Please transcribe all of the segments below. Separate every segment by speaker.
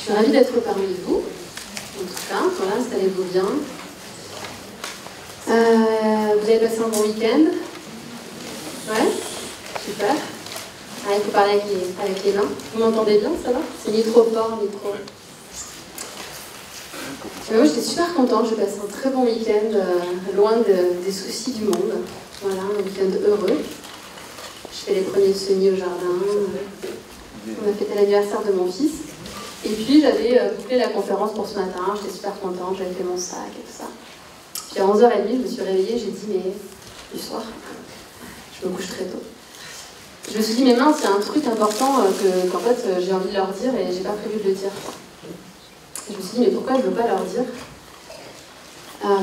Speaker 1: suis ravie d'être parmi vous. En tout cas, voilà, installez-vous bien. Vous avez passé un bon week-end? Ouais? Super. Ah, il faut parler avec les mains. Vous m'entendez bien, ça va? C'est ni trop fort, ni trop... Moi, j'étais super contente. J'ai passé un très bon week-end, loin des soucis du monde. Voilà, un week-end heureux. Je fais les premiers semis au jardin. On a fêté l'anniversaire de mon fils. Et puis, j'avais bouclé la conférence pour ce matin. J'étais super contente. J'avais fait mon sac et tout ça. Puis à 11h30, je me suis réveillée. J'ai dit, mais du soir, je me couche très tôt. Je me suis dit, mais mince, il y a un truc important qu'en fait, j'ai envie de leur dire et j'ai pas prévu de le dire. Et je me suis dit, mais pourquoi je ne veux pas leur dire?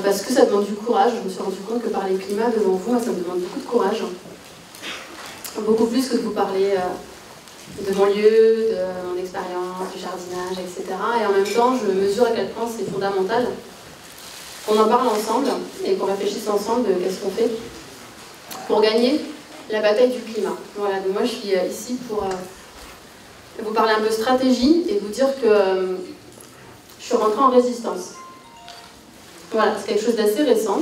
Speaker 1: Parce que ça demande du courage. Je me suis rendu compte que parler climat devant vous, ça me demande beaucoup de courage. Beaucoup plus que de vous parler de mon lieu, de mon expérience, du jardinage, etc. Et en même temps, je mesure à quel point c'est fondamental qu'on en parle ensemble et qu'on réfléchisse ensemble de qu'est-ce qu'on fait pour gagner la bataille du climat. Voilà, donc moi je suis ici pour vous parler un peu stratégie et vous dire que je suis rentrée en résistance. Voilà, c'est quelque chose d'assez récent.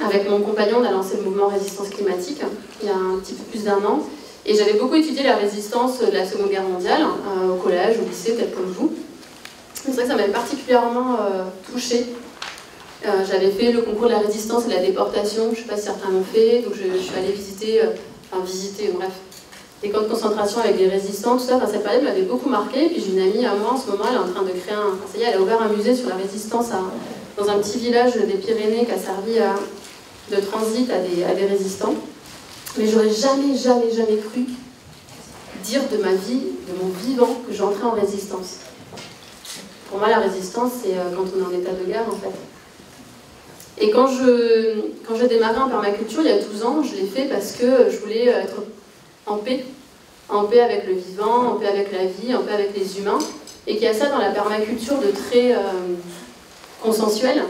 Speaker 1: Avec mon compagnon, on a lancé le mouvement Résistance climatique il y a un petit peu plus d'1 an. Et j'avais beaucoup étudié la résistance de la Seconde Guerre mondiale, au collège, au lycée, peut-être comme vous. C'est vrai que ça m'avait particulièrement touchée. J'avais fait le concours de la résistance et de la déportation, je ne sais pas si certains l'ont fait, donc je suis allée visiter, bref, des camps de concentration avec des résistants, tout ça. Enfin, cette période m'avait beaucoup marqué. Puis j'ai une amie à moi en ce moment, elle est en train de créer ça y est, elle a ouvert un musée sur la résistance dans un petit village des Pyrénées qui a servi de transit à des résistants. Mais j'aurais jamais cru dire de ma vie, de mon vivant, que j'entrais en résistance. Pour moi, la résistance, c'est quand on est en état de guerre, en fait. Et quand j'ai démarré en permaculture, il y a 12 ans, je l'ai fait parce que je voulais être en paix avec le vivant, en paix avec la vie, en paix avec les humains, et qu'il y a ça dans la permaculture de très consensuel,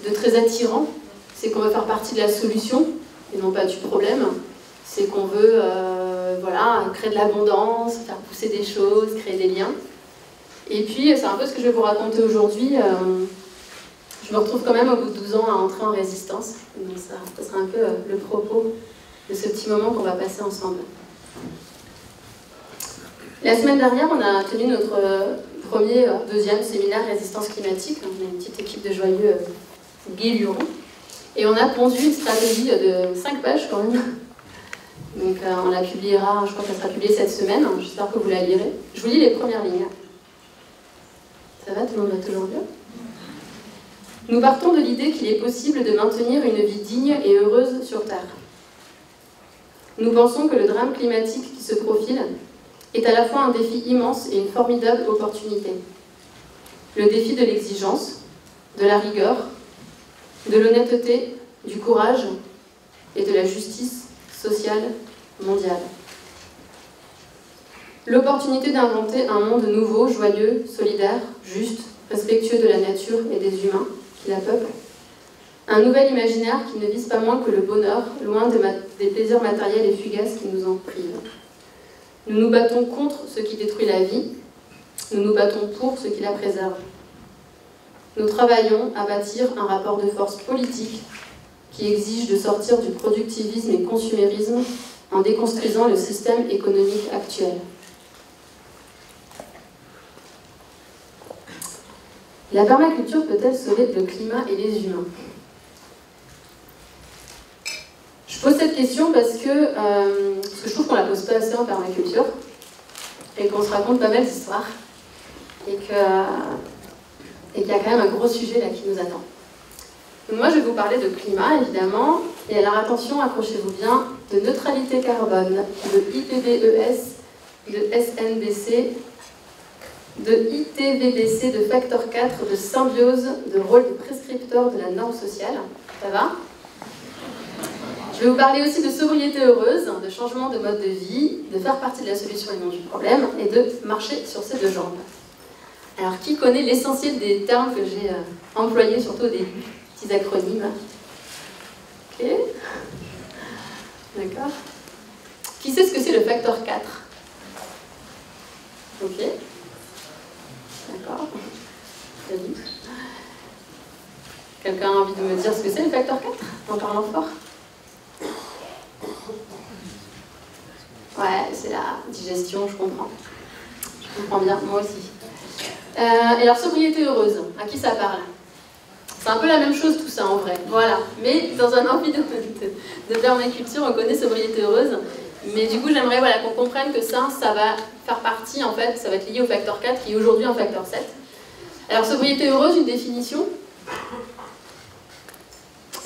Speaker 1: de très attirant, c'est qu'on veut faire partie de la solution, et non pas du problème, c'est qu'on veut créer de l'abondance, faire pousser des choses, créer des liens. Et puis, c'est un peu ce que je vais vous raconter aujourd'hui. Je me retrouve quand même au bout de 12 ans à entrer en résistance, donc ça sera un peu le propos de ce petit moment qu'on va passer ensemble. La semaine dernière, on a tenu notre deuxième séminaire résistance climatique. On a une petite équipe de joyeux guélurons. Et on a pondu une stratégie de 5 pages quand même. Donc on la publiera, je crois qu'elle sera publiée cette semaine. J'espère que vous la lirez. Je vous lis les premières lignes. Ça va, tout le monde va toujours bien? Nous partons de l'idée qu'il est possible de maintenir une vie digne et heureuse sur Terre. Nous pensons que le drame climatique qui se profile est à la fois un défi immense et une formidable opportunité. Le défi de l'exigence, de la rigueur, de l'honnêteté, du courage et de la justice sociale mondiale. L'opportunité d'inventer un monde nouveau, joyeux, solidaire, juste, respectueux de la nature et des humains qui la peuplent. Un nouvel imaginaire qui ne vise pas moins que le bonheur, loin des plaisirs matériels et fugaces qui nous en privent. Nous nous battons contre ce qui détruit la vie, nous nous battons pour ce qui la préserve. Nous travaillons à bâtir un rapport de force politique qui exige de sortir du productivisme et consumérisme en déconstruisant le système économique actuel. La permaculture peut-elle sauver le climat et les humains? Je pose cette question parce que je trouve qu'on la pose pas assez en permaculture et qu'on se raconte pas mal d'histoires et qu'il y a quand même un gros sujet là qui nous attend. Donc moi je vais vous parler de climat évidemment, et alors attention, accrochez-vous bien, de neutralité carbone, de IPBES, de SNBC, de ITVBC, de facteur 4, de symbiose, de rôle de prescripteur de la norme sociale. Ça va? Je vais vous parler aussi de sobriété heureuse, de changement de mode de vie, de faire partie de la solution et non du problème, et de marcher sur ses deux jambes. Alors, qui connaît l'essentiel des termes que j'ai employés, surtout au début? Petits acronymes. Ok. D'accord. Qui sait ce que c'est le facteur 4? Ok. Quelqu'un a envie de me dire ce que c'est le facteur 4 en parlant fort? Ouais, c'est la digestion, je comprends. Je comprends bien, moi aussi. Et alors, sobriété heureuse, à qui ça parle? C'est un peu la même chose tout ça en vrai, voilà. Mais dans un environnement de permaculture, on connaît sobriété heureuse. Mais du coup, j'aimerais voilà, qu'on comprenne que ça va faire partie, en fait, ça va être lié au facteur 4 qui est aujourd'hui un facteur 7. Alors, sobriété heureuse, une définition.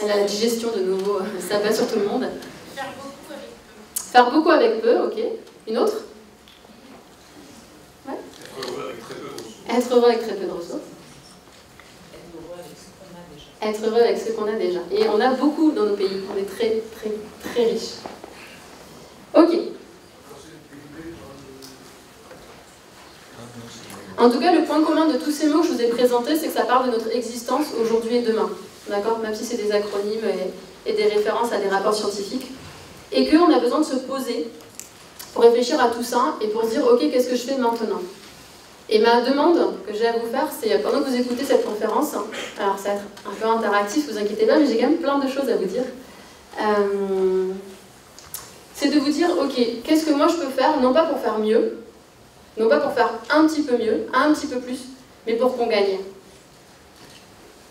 Speaker 1: La digestion, de nouveau, ça va sur tout le monde. Faire beaucoup avec peu, ok. Une autre? Ouais. Être heureux avec très peu de ressources. Être heureux avec ce qu'on a déjà. Et on a beaucoup dans nos pays. On est très, très, très riches. Ok. En tout cas, le point commun de tous ces mots que je vous ai présentés, c'est que ça parle de notre existence aujourd'hui et demain. D'accord? Même si c'est des acronymes et des références à des rapports scientifiques. Et qu'on a besoin de se poser pour réfléchir à tout ça et pour se dire, ok, qu'est-ce que je fais maintenant? Et ma demande que j'ai à vous faire, c'est pendant que vous écoutez cette conférence, alors ça va être un peu interactif, vous inquiétez pas, mais j'ai quand même plein de choses à vous dire. C'est de vous dire, ok, qu'est-ce que moi je peux faire, non pas pour faire mieux, non pas pour faire un petit peu mieux, un petit peu plus, mais pour qu'on gagne.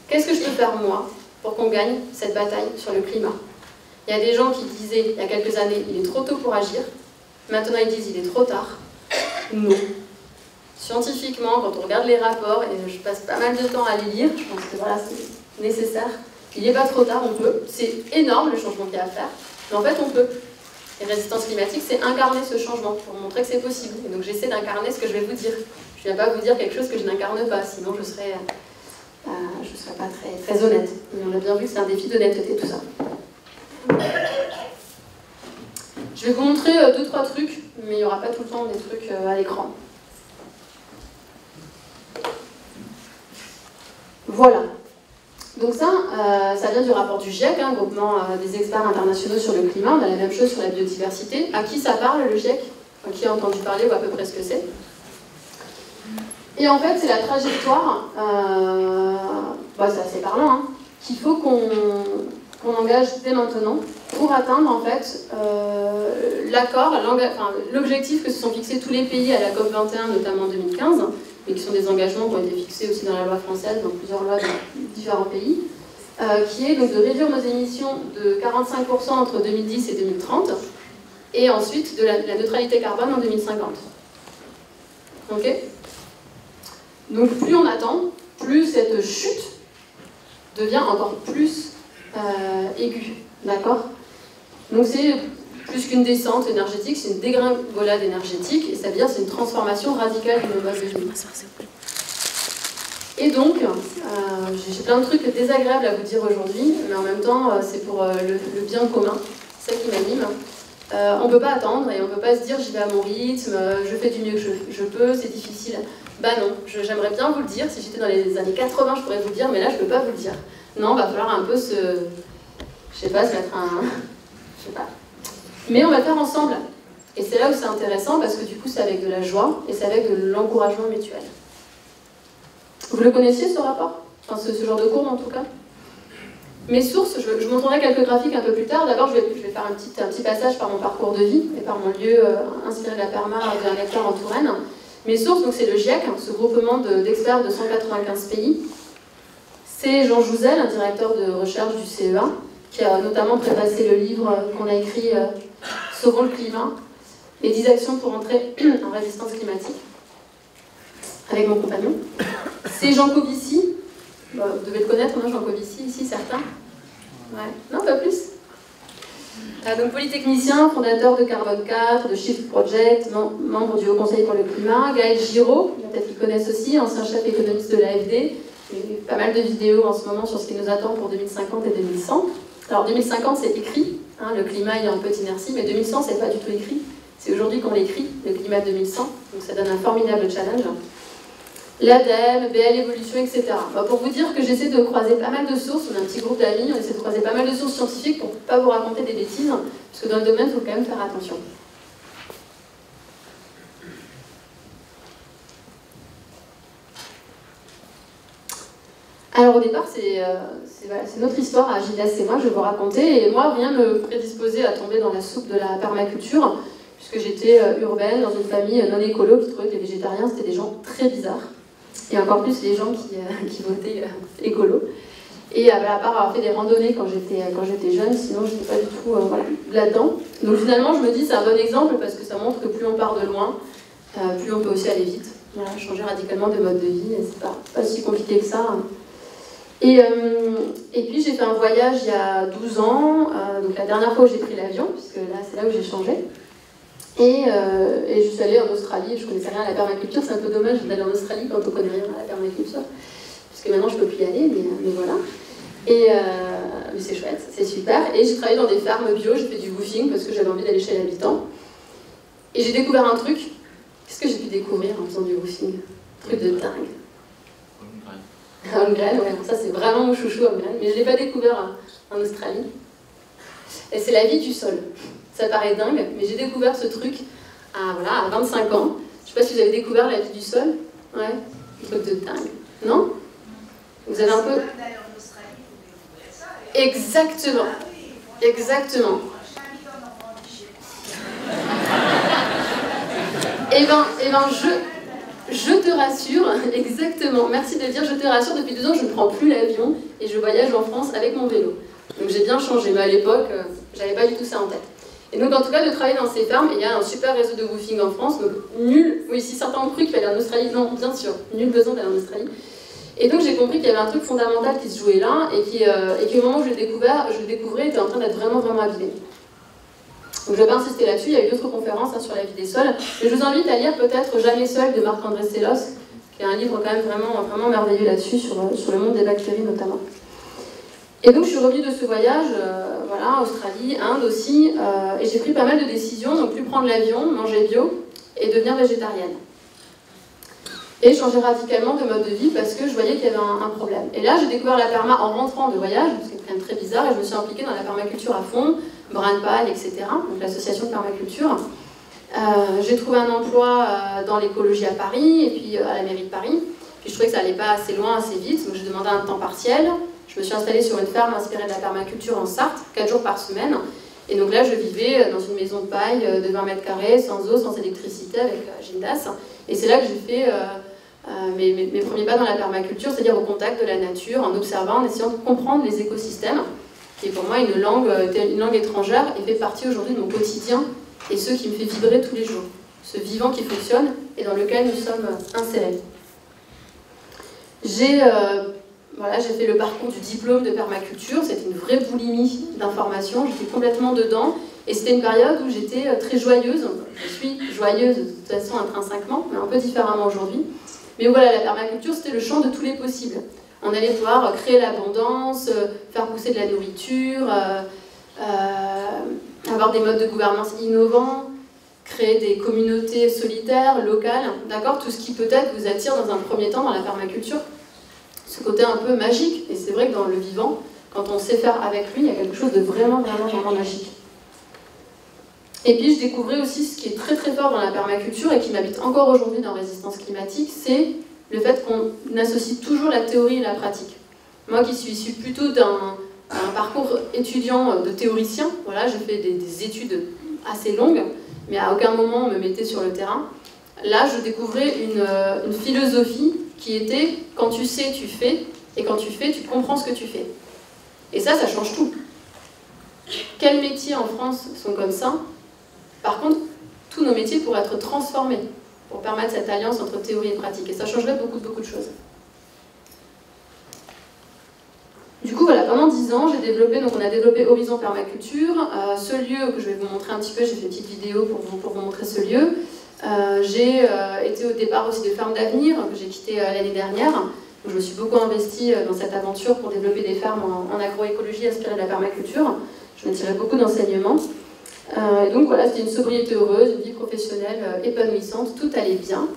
Speaker 1: Qu'est-ce que je peux faire moi pour qu'on gagne cette bataille sur le climat? Il y a des gens qui disaient il y a quelques années, il est trop tôt pour agir. Maintenant ils disent il est trop tard. Non. Scientifiquement, quand on regarde les rapports, et je passe pas mal de temps à les lire, je pense que voilà, c'est nécessaire. Il n'est pas trop tard, on peut. C'est énorme le changement qu'il y a à faire, mais en fait on peut. Et résistance climatique, c'est incarner ce changement pour montrer que c'est possible. Et donc j'essaie d'incarner ce que je vais vous dire. Je ne viens pas vous dire quelque chose que je n'incarne pas, sinon je serais pas très, très honnête. Mais on a bien vu que c'est un défi d'honnêteté tout ça. Je vais vous montrer 2-3 trucs, mais il n'y aura pas tout le temps des trucs à l'écran. Voilà. Donc ça vient du rapport du GIEC, groupement des experts internationaux sur le climat. On a la même chose sur la biodiversité. À qui ça parle, le GIEC? Qui a entendu parler ou à peu près ce que c'est? Et en fait, c'est la trajectoire, c'est assez parlant, qu'il faut qu'on engage dès maintenant pour atteindre en fait l'accord, l'objectif que se sont fixés tous les pays à la COP21, notamment en 2015, et qui sont des engagements qui ont été fixés aussi dans la loi française, dans plusieurs lois de différents pays, qui est donc de réduire nos émissions de 45% entre 2010 et 2030, et ensuite de la neutralité carbone en 2050. Ok? Donc plus on attend, plus cette chute devient encore plus aiguë. D'accord? Donc c'est plus qu'une descente énergétique, c'est une dégringolade énergétique, et ça veut dire c'est une transformation radicale de nos modes de vie. Et donc, j'ai plein de trucs désagréables à vous dire aujourd'hui, mais en même temps, c'est pour le bien commun, c'est ça qui m'anime. On ne peut pas attendre et on ne peut pas se dire j'y vais à mon rythme, je fais du mieux que je peux, c'est difficile. Bah non, j'aimerais bien vous le dire, si j'étais dans les années 80, je pourrais vous le dire, mais là je ne peux pas vous le dire. Non, va falloir un peu se mettre je sais pas. Mais on va le faire ensemble. Et c'est là où c'est intéressant, parce que du coup c'est avec de la joie et c'est avec de l'encouragement mutuel. Vous le connaissiez ce rapport? Enfin ce genre de cours en tout cas? Mes sources, je vous montrerai quelques graphiques un peu plus tard. D'abord, je vais faire un petit passage par mon parcours de vie et par mon lieu inspiré de la perma d'un hectare en Touraine. Mes sources, donc c'est le GIEC, ce groupement d'experts de 195 pays. C'est Jean Jouzel, un directeur de recherche du CEA, qui a notamment préfacé le livre qu'on a écrit Sauvons le climat, les 10 actions pour entrer en résistance climatique, avec mon compagnon. C'est Jean Covici. Bon, vous devez le connaître, non, Jean Covici, ici, certains? Ouais. Non, pas plus. Donc polytechnicien, fondateur de Carbone 4, de Shift Project, membre du Haut Conseil pour le climat. Gaël Giraud, peut-être qu'ils connaissent aussi, ancien chef économiste de l'AFD. Il y a eu pas mal de vidéos en ce moment sur ce qui nous attend pour 2050 et 2100. Alors 2050, c'est écrit, le climat il est en petite inertie, mais 2100, c'est pas du tout écrit. C'est aujourd'hui qu'on l'écrit, le climat 2100, donc ça donne un formidable challenge. L'ADEME, BL Évolution, etc. Pour vous dire que j'essaie de croiser pas mal de sources, on a un petit groupe d'amis, on essaie de croiser pas mal de sources scientifiques pour ne pas vous raconter des bêtises, parce que dans le domaine, il faut quand même faire attention. Alors au départ, c'est voilà, c'est notre histoire à Gildas et moi, je vais vous raconter. Et moi, rien ne me prédisposait à tomber dans la soupe de la permaculture, puisque j'étais urbaine, dans une famille non écolo, qui trouvait que les végétariens, c'était des gens très bizarres. Et encore plus les gens qui votaient écolo. Et à part avoir fait des randonnées quand j'étais jeune, sinon je n'étais pas du tout voilà, là-dedans. Donc finalement, je me dis, c'est un bon exemple, parce que ça montre que plus on part de loin, plus on peut aussi aller vite. Voilà, changer radicalement de mode de vie, c'est pas si compliqué que ça. Et puis j'ai fait un voyage il y a 12 ans, donc la dernière fois où j'ai pris l'avion, puisque là c'est là où j'ai changé. Et je suis allée en Australie, je ne connaissais rien à la permaculture, c'est un peu dommage d'aller en Australie quand on ne connaît rien à la permaculture, puisque maintenant je ne peux plus y aller, mais voilà. Mais c'est chouette, c'est super. Et j'ai travaillé dans des fermes bio, j'ai fait du woofing parce que j'avais envie d'aller chez l'habitant. Et j'ai découvert un truc. Qu'est-ce que j'ai pu découvrir en faisant du woofing? Un truc de dingue. Holmgren, ouais, ça c'est vraiment mon chouchou, Holmgren, mais je ne l'ai pas découvert en Australie. Et c'est la vie du sol. Ça paraît dingue, mais j'ai découvert ce truc à 25 ans. Je ne sais pas si vous avez découvert la vie du sol. Ouais, un truc de dingue. Non? Vous avez un peu... Exactement. Exactement. Eh ben, je te rassure, exactement. Merci de le dire, je te rassure, depuis 2 ans, je ne prends plus l'avion et je voyage en France avec mon vélo. Donc j'ai bien changé, mais à l'époque, j'avais pas du tout ça en tête. Et donc en tout cas, de travailler dans ces fermes, il y a un super réseau de woofing en France, donc nul, oui, si certains ont cru qu'il fallait aller en Australie, non, bien sûr, nul besoin d'aller en Australie. Et donc j'ai compris qu'il y avait un truc fondamental qui se jouait là, et qui au moment où je le découvrais, était en train d'être vraiment, vraiment abîmé. Donc je vais pas insister là-dessus, il y a eu d'autres conférences sur la vie des sols, mais je vous invite à lire peut-être Jamais seul de Marc-André Sellos, qui est un livre quand même vraiment, vraiment merveilleux là-dessus, sur le monde des bactéries notamment. Et donc je suis revenue de ce voyage, voilà, Australie, Inde aussi, et j'ai pris pas mal de décisions, donc plus prendre l'avion, manger bio, et devenir végétarienne. Et changer radicalement de mode de vie parce que je voyais qu'il y avait un problème. Et là, j'ai découvert la perma en rentrant de voyage, ce qui est quand même très bizarre, et je me suis impliquée dans la permaculture à fond, Brainpal, etc., donc l'association de permaculture. J'ai trouvé un emploi dans l'écologie à Paris, et puis à la mairie de Paris. Puis je trouvais que ça allait pas assez loin, assez vite, donc j'ai demandé un temps partiel. Je me suis installée sur une ferme inspirée de la permaculture en Sarthe, 4 jours par semaine. Et donc là, je vivais dans une maison de paille de 20 mètres carrés, sans eau, sans électricité, avec Gildas. Et c'est là que j'ai fait mes premiers pas dans la permaculture, c'est-à-dire au contact de la nature, en observant, en essayant de comprendre les écosystèmes, qui est pour moi une langue étrangère et fait partie aujourd'hui de mon quotidien et ce qui me fait vibrer tous les jours. Ce vivant qui fonctionne et dans lequel nous sommes insérés. J'ai fait le parcours du diplôme de permaculture, c'était une vraie boulimie d'informations, j'étais complètement dedans, et c'était une période où j'étais très joyeuse, je suis joyeuse de toute façon intrinsèquement, mais un peu différemment aujourd'hui. Mais voilà, la permaculture c'était le champ de tous les possibles. On allait pouvoir créer l'abondance, faire pousser de la nourriture, avoir des modes de gouvernance innovants, créer des communautés solitaires, locales, d'accord, tout ce qui peut-être vous attire dans un premier temps dans la permaculture. Ce côté un peu magique, et c'est vrai que dans le vivant, quand on sait faire avec lui, il y a quelque chose de vraiment, vraiment, vraiment magique. Et puis je découvrais aussi ce qui est très très fort dans la permaculture et qui m'habite encore aujourd'hui dans Résistance climatique, c'est le fait qu'on associe toujours la théorie et la pratique. Moi qui suis issue plutôt d'un parcours étudiant de théoricien, voilà, j'ai fait des études assez longues, mais à aucun moment on me mettait sur le terrain. Là, je découvrais une philosophie qui était « quand tu sais, tu fais », et quand tu fais, tu comprends ce que tu fais. Et ça change tout. Quels métiers en France sont comme ça? Par contre, tous nos métiers pourraient être transformés pour permettre cette alliance entre théorie et pratique. Et ça changerait beaucoup de choses. Du coup, voilà, pendant 10 ans, on a développé Horizon Permaculture. Ce lieu que je vais vous montrer un petit peu, j'ai fait une petite vidéo pour vous montrer ce lieu. J'ai été au départ aussi de Fermes d'Avenir, que j'ai quitté l'année dernière. Donc, je me suis beaucoup investie dans cette aventure pour développer des fermes en agroécologie inspirées de la permaculture. Je me tirais beaucoup d'enseignements. Et donc voilà, c'était une sobriété heureuse, une vie professionnelle épanouissante, tout allait bien.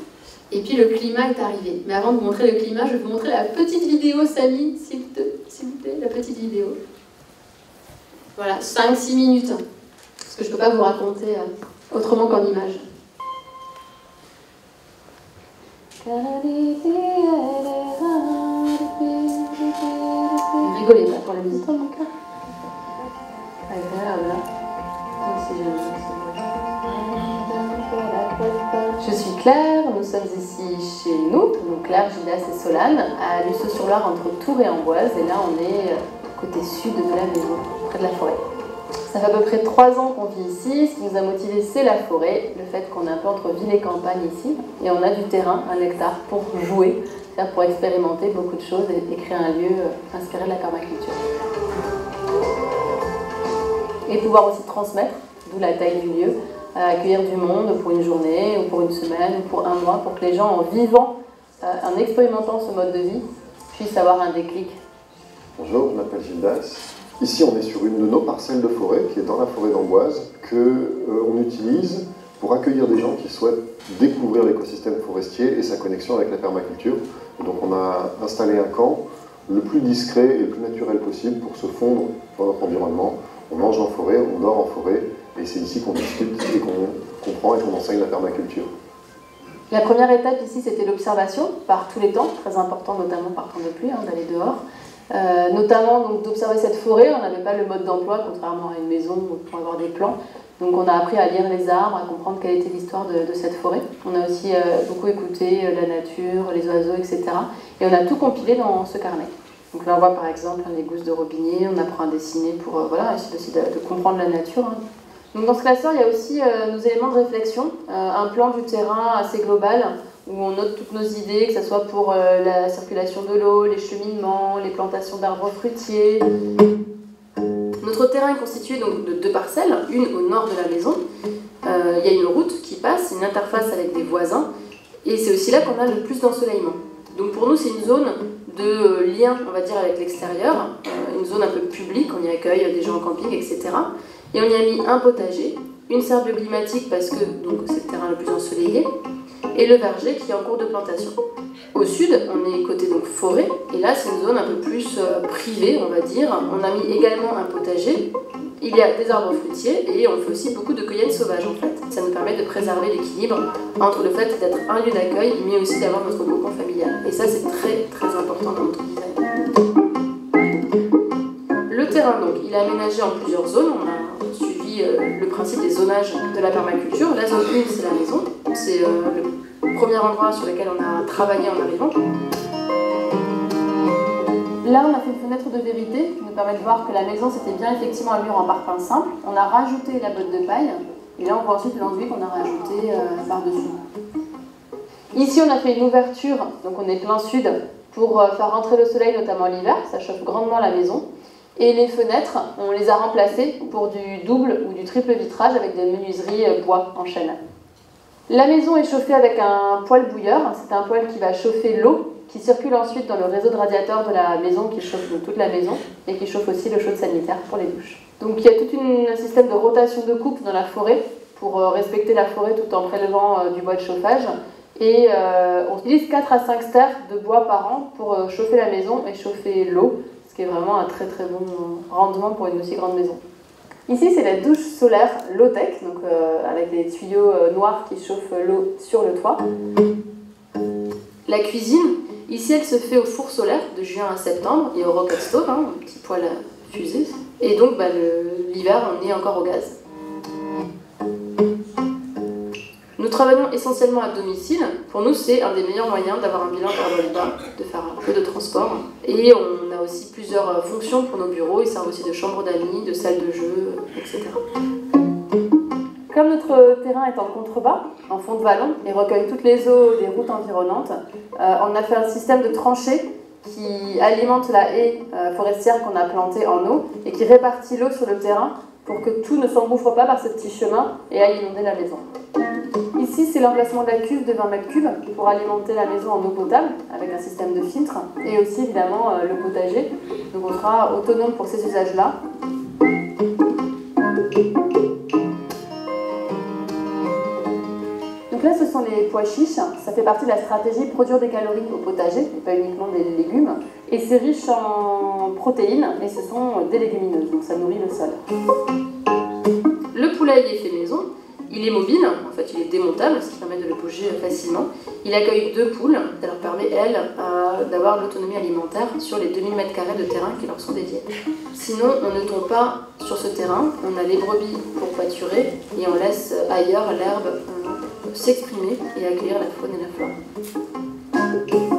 Speaker 1: Et puis le climat est arrivé. Mais avant de vous montrer le climat, je vais vous montrer la petite vidéo, Samy, s'il vous plaît, la petite vidéo. Voilà, 5-6 minutes, parce que je ne peux pas vous raconter autrement qu'en images. Rigolez pas, vie, toi, mon cœur? Agréable, hein? Moi aussi, j'aime bien ce mot. Je suis Claire, nous sommes ici chez nous, donc Claire, Gildas et Solane, à Lussau-sur-Loire entre Tours et Amboise, et là on est côté sud de la maison, près de la forêt. Ça fait à peu près 3 ans qu'on vit ici. Ce qui nous a motivés, c'est la forêt, le fait qu'on est un peu entre ville et campagne ici. Et on a du terrain, 1 hectare, pour jouer, c'est-à-dire pour expérimenter beaucoup de choses et créer un lieu inspiré de la permaculture. Et pouvoir aussi transmettre, d'où la taille du lieu, accueillir du monde pour une journée, ou pour une semaine, ou pour un mois, pour que les gens, en vivant, en expérimentant ce mode de vie, puissent avoir un déclic.
Speaker 2: Bonjour, je m'appelle Gildas. Ici, on est sur une de nos parcelles de forêt, qui est dans la forêt d'Amboise, qu'on utilise pour accueillir des gens qui souhaitent découvrir l'écosystème forestier et sa connexion avec la permaculture. Et donc on a installé un camp le plus discret et le plus naturel possible pour se fondre dans notre environnement. On mange en forêt, on dort en forêt, et c'est ici qu'on discute et qu'on comprend et qu'on enseigne la permaculture.
Speaker 1: La première étape ici, c'était l'observation par tous les temps, très important notamment par temps de pluie, d'aller dehors. Notamment d'observer cette forêt. On n'avait pas le mode d'emploi, contrairement à une maison où on peut avoir des plans. Donc on a appris à lire les arbres, à comprendre quelle était l'histoire de cette forêt. On a aussi beaucoup écouté la nature, les oiseaux, etc. Et on a tout compilé dans ce carnet. Donc là on voit par exemple les gousses de robinet, on apprend à dessiner pour essayer aussi de comprendre la nature. Donc dans ce classeur, il y a aussi nos éléments de réflexion, un plan du terrain assez global, où on note toutes nos idées, que ce soit pour la circulation de l'eau, les cheminements, les plantations d'arbres fruitiers. Notre terrain est constitué donc de 2 parcelles, une au nord de la maison. Il y a une route qui passe, une interface avec des voisins, et c'est aussi là qu'on a le plus d'ensoleillement. Donc pour nous, c'est une zone de lien, on va dire, avec l'extérieur, une zone un peu publique, on y accueille des gens en camping, etc. Et on y a mis un potager, une serre bioclimatique parce que c'est le terrain le plus ensoleillé, et le verger qui est en cours de plantation. Au sud, on est côté forêt, et là c'est une zone un peu plus privée, on va dire. On a mis également un potager, il y a des arbres fruitiers, et on fait aussi beaucoup de cueillettes sauvages en fait. Ça nous permet de préserver l'équilibre entre le fait d'être un lieu d'accueil, mais aussi d'avoir notre cocon familial. Et ça c'est très très important dans notre design. Le terrain donc, il est aménagé en plusieurs zones. On a suivi le principe des zonages de la permaculture. La zone 1, c'est la maison. C'est le premier endroit sur lequel on a travaillé en arrivant. Là, on a fait une fenêtre de vérité qui nous permet de voir que la maison, c'était bien effectivement un mur en parpaing simple. On a rajouté la botte de paille. Et là, on voit ensuite l'enduit qu'on a rajouté par-dessus. Ici, on a fait une ouverture, donc on est plein sud, pour faire rentrer le soleil, notamment l'hiver. Ça chauffe grandement la maison. Et les fenêtres, on les a remplacées pour du double ou du triple vitrage avec des menuiseries bois en chêne. La maison est chauffée avec un poêle bouilleur. C'est un poêle qui va chauffer l'eau qui circule ensuite dans le réseau de radiateurs de la maison qui chauffe toute la maison et qui chauffe aussi le chaude sanitaire pour les douches. Donc il y a tout un système de rotation de coupe dans la forêt pour respecter la forêt tout en prélevant du bois de chauffage. Et on utilise 4 à 5 stères de bois par an pour chauffer la maison et chauffer l'eau, ce qui est vraiment un très très bon rendement pour une aussi grande maison. Ici, c'est la douche solaire low-tech, donc avec des tuyaux noirs qui chauffent l'eau sur le toit. La cuisine, ici, elle se fait au four solaire de juin à septembre et au rocket stove, un petit poêle à fusée. Et donc, l'hiver, on est encore au gaz. Nous travaillons essentiellement à domicile. Pour nous, c'est un des meilleurs moyens d'avoir un bilan carbone bas, de faire un peu de transport. Et on a aussi plusieurs fonctions pour nos bureaux. Ils servent aussi de chambre d'amis, de salle de jeu, etc. Comme notre terrain est en contrebas, en fond de vallon, et recueille toutes les eaux des routes environnantes, on a fait un système de tranchées qui alimente la haie forestière qu'on a plantée en eau et qui répartit l'eau sur le terrain pour que tout ne s'engouffre pas par ce petit chemin et aille inonder la maison. Ici, c'est l'emplacement de la cuve de 20 m3 pour alimenter la maison en eau potable avec un système de filtre et aussi évidemment le potager. Donc on sera autonome pour ces usages-là. Donc là, ce sont les pois chiches. Ça fait partie de la stratégie produire des calories au potager, et pas uniquement des légumes. Et c'est riche en protéines et ce sont des légumineuses, donc ça nourrit le sol. Le poulailler fait maison.
Speaker 3: Il est mobile, en fait il est démontable, ce qui permet de le bouger facilement. Il accueille 2 poules, ça leur permet, elles, d'avoir l'autonomie alimentaire sur les 2000 m² de terrain qui leur sont dédiés. Sinon, on ne tombe pas sur ce terrain, on a les brebis pour pâturer et on laisse ailleurs l'herbe s'exprimer et accueillir la faune et la flore.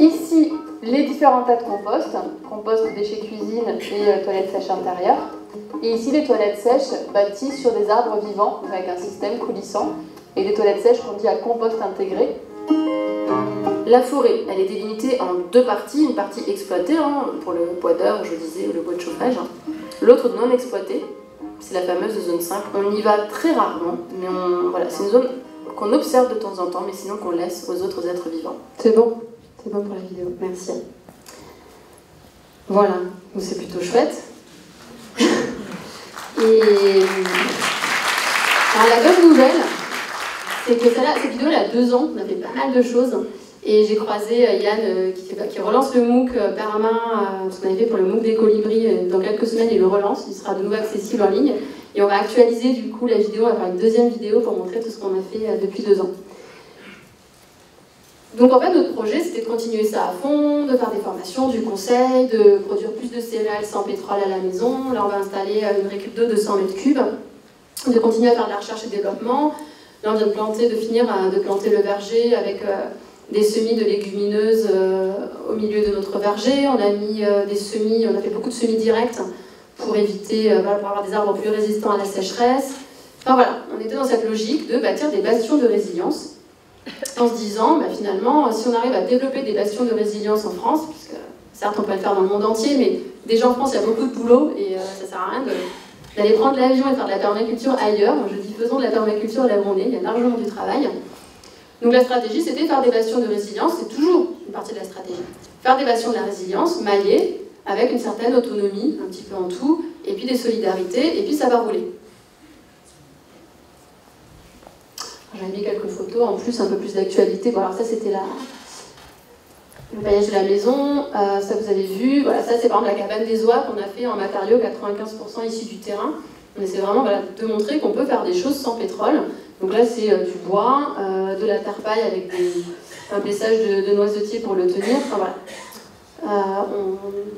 Speaker 3: Ici, les différents tas de compost, déchets cuisine et toilettes sèches intérieures. Et ici, les toilettes sèches bâties sur des arbres vivants avec un système coulissant et des toilettes sèches qu'on dit à compost intégré. La forêt, elle est délimitée en 2 parties, une partie exploitée pour le bois d'œuvre, je disais, ou le bois de chauffage, l'autre non exploitée, c'est la fameuse zone 5. On y va très rarement, mais voilà, c'est une zone qu'on observe de temps en temps, mais sinon qu'on laisse aux autres êtres vivants.
Speaker 1: C'est bon pour la vidéo, merci. Voilà, c'est plutôt chouette. Et alors, la bonne nouvelle, c'est que cette vidéo elle a 2 ans, on a fait pas mal de choses. Et j'ai croisé Yann qui relance le MOOC Perma, ce qu'on avait fait pour le MOOC des colibris. Dans quelques semaines, il le relance, il sera de nouveau accessible en ligne. Et on va actualiser du coup la vidéo, on va faire une 2e vidéo pour montrer tout ce qu'on a fait depuis 2 ans. Donc en fait, notre projet, c'était de continuer ça à fond, de faire des formations, du conseil, de produire plus de céréales sans pétrole à la maison. Là, on va installer une récup d'eau de 200 m3, de continuer à faire de la recherche et développement. Là, on vient de finir de planter le verger avec des semis de légumineuses au milieu de notre verger. On a mis des semis, on a fait beaucoup de semis directs pour éviter, pour avoir des arbres plus résistants à la sécheresse. Enfin voilà, on était dans cette logique de bâtir des bastions de résilience. En se disant, finalement, si on arrive à développer des bastions de résilience en France, puisque certes on peut le faire dans le monde entier, mais déjà en France il y a beaucoup de boulot et ça sert à rien d'aller prendre l'avion et faire de la permaculture ailleurs. Moi, je dis faisons de la permaculture là où on est, il y a largement du travail. Donc la stratégie c'était faire des bastions de résilience, c'est toujours une partie de la stratégie. Faire des bastions de la résilience, maillés, avec une certaine autonomie, un petit peu en tout, et puis des solidarités, et puis ça va rouler. J'avais mis quelques photos, en plus, un peu plus d'actualité. Bon, alors ça, c'était le paillage de la maison. Ça, vous avez vu. Voilà, ça, c'est par exemple la cabane des oies qu'on a fait en matériaux 95% issus du terrain. On essaie vraiment de montrer qu'on peut faire des choses sans pétrole. Donc là, c'est du bois, de la terre paille avec un plissage de noisetiers pour le tenir. Enfin, voilà.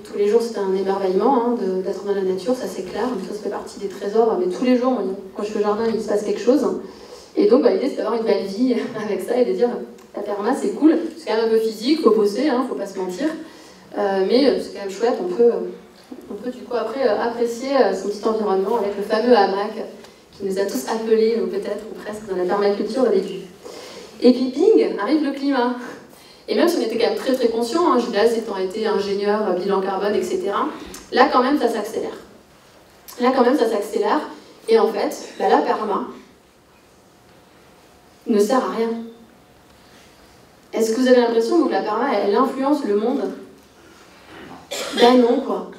Speaker 1: Tous les jours, c'est un émerveillement d'être dans la nature, ça c'est clair. Ça fait partie des trésors. Mais tous les jours, quand je suis au jardin, il se passe quelque chose. Et donc l'idée c'est d'avoir une belle vie avec ça et de dire la perma c'est cool, c'est quand même un peu physique, faut bosser, faut pas se mentir, mais c'est quand même chouette, on peut du coup après apprécier son petit environnement avec le fameux hamac qui nous a tous appelés, ou peut-être ou presque dans la permaculture au début. Et puis ping, arrive le climat. Et même si on était quand même très très conscient, Gildas étant été ingénieur, bilan carbone, etc., là quand même ça s'accélère. Et en fait, la perma ne sert à rien. Est-ce que vous avez l'impression que la perma, elle influence le monde? Ben non, quoi.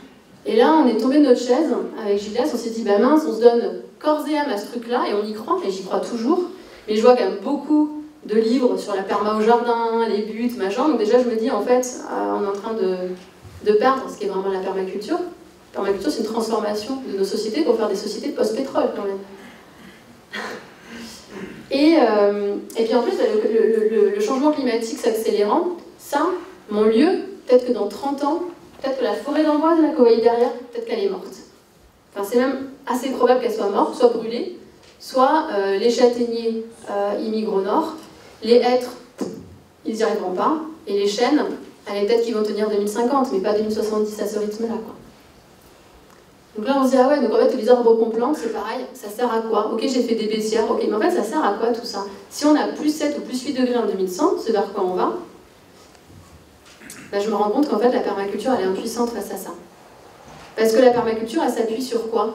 Speaker 1: Et là, on est tombé de notre chaise avec Gildas, on s'est dit, mince, on se donne corps et âme à ce truc-là, et on y croit, et j'y crois toujours. Mais je vois quand même beaucoup de livres sur la perma au jardin, les buts, machin, donc déjà je me dis, en fait, on est en train de perdre ce qui est vraiment la permaculture. La permaculture, c'est une transformation de nos sociétés pour faire des sociétés post-pétrole, quand même. Et puis en plus, le changement climatique s'accélérant, ça, mon lieu, peut-être que dans 30 ans, peut-être que la forêt d'Amboise, là, que vous voyez derrière, peut-être qu'elle est morte. Enfin, c'est même assez probable qu'elle soit morte, soit brûlée, soit les châtaigniers y migrent au nord, les hêtres, ils n'y arriveront pas, et les chênes, peut-être qu'ils vont tenir 2050, mais pas 2070 à ce rythme-là, quoi. Donc là, on se dit, ah ouais, donc en fait, les arbres qu'on plante, c'est pareil, ça sert à quoi? Ok, j'ai fait des baissières, ok, mais en fait, ça sert à quoi tout ça? Si on a plus 7 ou plus 8 degrés en 2100, c'est vers quoi on va? Ben, je me rends compte qu'en fait, la permaculture, elle est impuissante face à ça. Parce que la permaculture, elle s'appuie sur quoi?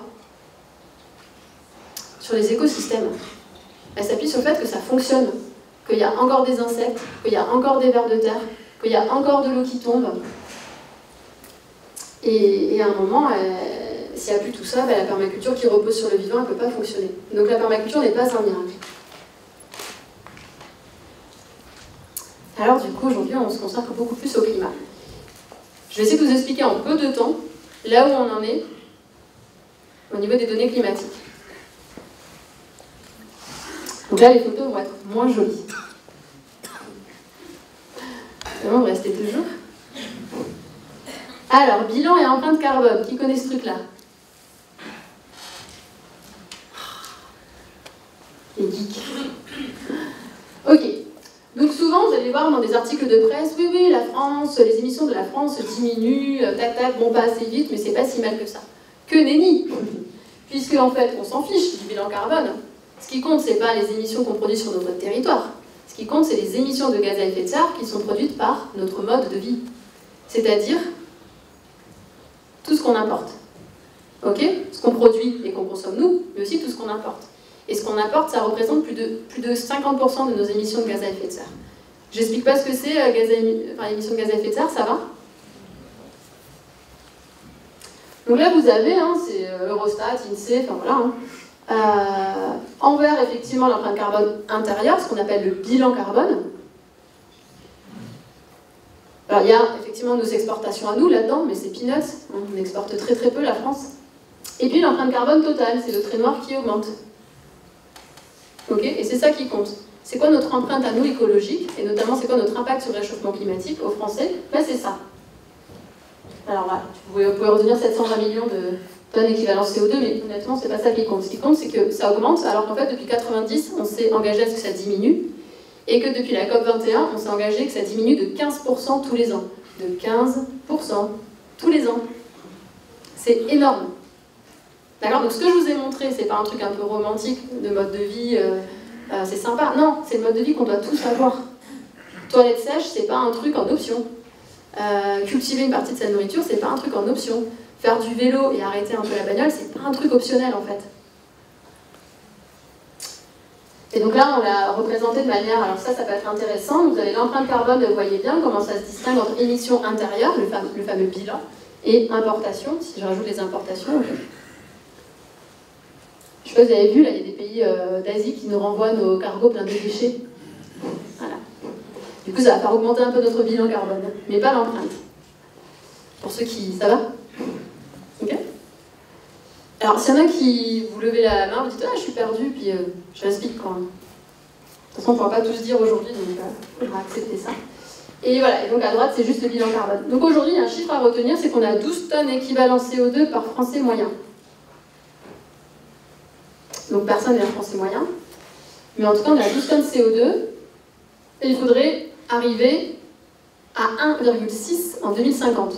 Speaker 1: Sur les écosystèmes. Elle s'appuie sur le fait que ça fonctionne, qu'il y a encore des insectes, qu'il y a encore des vers de terre, qu'il y a encore de l'eau qui tombe. Et à un moment, s'il n'y a plus tout ça, la permaculture qui repose sur le vivant, elle ne peut pas fonctionner. Donc la permaculture n'est pas un miracle. Alors du coup, aujourd'hui, on se consacre beaucoup plus au climat. Je vais essayer de vous expliquer en peu de temps là où on en est au niveau des données climatiques. Donc là, les photos vont être moins jolies. Vraiment, vous restez toujours. Alors, bilan et empreinte carbone. Qui connaît ce truc-là? Les geeks. Ok. Donc souvent, vous allez voir dans des articles de presse, oui, la France, les émissions de la France diminuent, tac, bon, pas assez vite, mais c'est pas si mal que ça. Que nenni! Puisque, en fait, on s'en fiche du bilan carbone. Ce qui compte, c'est pas les émissions qu'on produit sur notre territoire. Ce qui compte, c'est les émissions de gaz à effet de serre qui sont produites par notre mode de vie. C'est-à-dire tout ce qu'on importe. Ok? Ce qu'on produit et qu'on consomme nous, mais aussi tout ce qu'on importe. Et ce qu'on importe, ça représente plus de 50% de nos émissions de gaz à effet de serre. J'explique pas ce que c'est émissions de gaz à effet de serre, ça va? Donc là, vous avez, c'est Eurostat, INSEE, enfin voilà. En vert, effectivement, l'empreinte carbone intérieure, ce qu'on appelle le bilan carbone. Alors, il y a effectivement nos exportations à nous là-dedans, mais c'est peanuts. On exporte très très peu, la France. Et puis l'empreinte carbone totale, c'est le trait noir qui augmente. Ok? Et c'est ça qui compte. C'est quoi notre empreinte à nous écologique, et notamment c'est quoi notre impact sur le réchauffement climatique aux Français? Ben, c'est ça. Alors voilà, vous pouvez retenir 720 millions de tonnes équivalent CO2, mais honnêtement, c'est pas ça qui compte. Ce qui compte, c'est que ça augmente, alors qu'en fait, depuis 90, on s'est engagé à ce que ça diminue, et que depuis la COP21, on s'est engagé que ça diminue de 15% tous les ans. De 15% tous les ans. C'est énorme. D'accord? Donc ce que je vous ai montré, c'est pas un truc un peu romantique de mode de vie, c'est sympa. Non, c'est le mode de vie qu'on doit tous avoir. Toilette sèche, c'est pas un truc en option. Cultiver une partie de sa nourriture, c'est pas un truc en option. Faire du vélo et arrêter un peu la bagnole, c'est pas un truc optionnel en fait. Et donc là, on l'a représenté de manière... Alors ça peut être intéressant. Vous avez l'empreinte carbone, vous voyez bien comment ça se distingue entre émissions intérieures, le fameux bilan, et importation, si je rajoute les importations. Okay. Je sais pas si vous avez vu, là, il y a des pays d'Asie qui nous renvoient nos cargos pleins de déchets. Voilà. Du coup, ça va faire augmenter un peu notre bilan carbone, mais pas l'empreinte. Pour ceux qui... Ça va? Ok. Alors, s'il y en a qui vous levez la main, vous dites « Ah, je suis perdu », puis je l'explique quand même. De toute façon, on ne pourra pas tous dire aujourd'hui, donc il faudra accepter ça. Et voilà, et donc à droite, c'est juste le bilan carbone. Donc aujourd'hui, il y a un chiffre à retenir, c'est qu'on a 12 tonnes équivalent CO2 par Français moyen. Donc personne n'est un Français moyen. Mais en tout cas, on a 12 tonnes CO2, et il faudrait arriver à 1,6 en 2050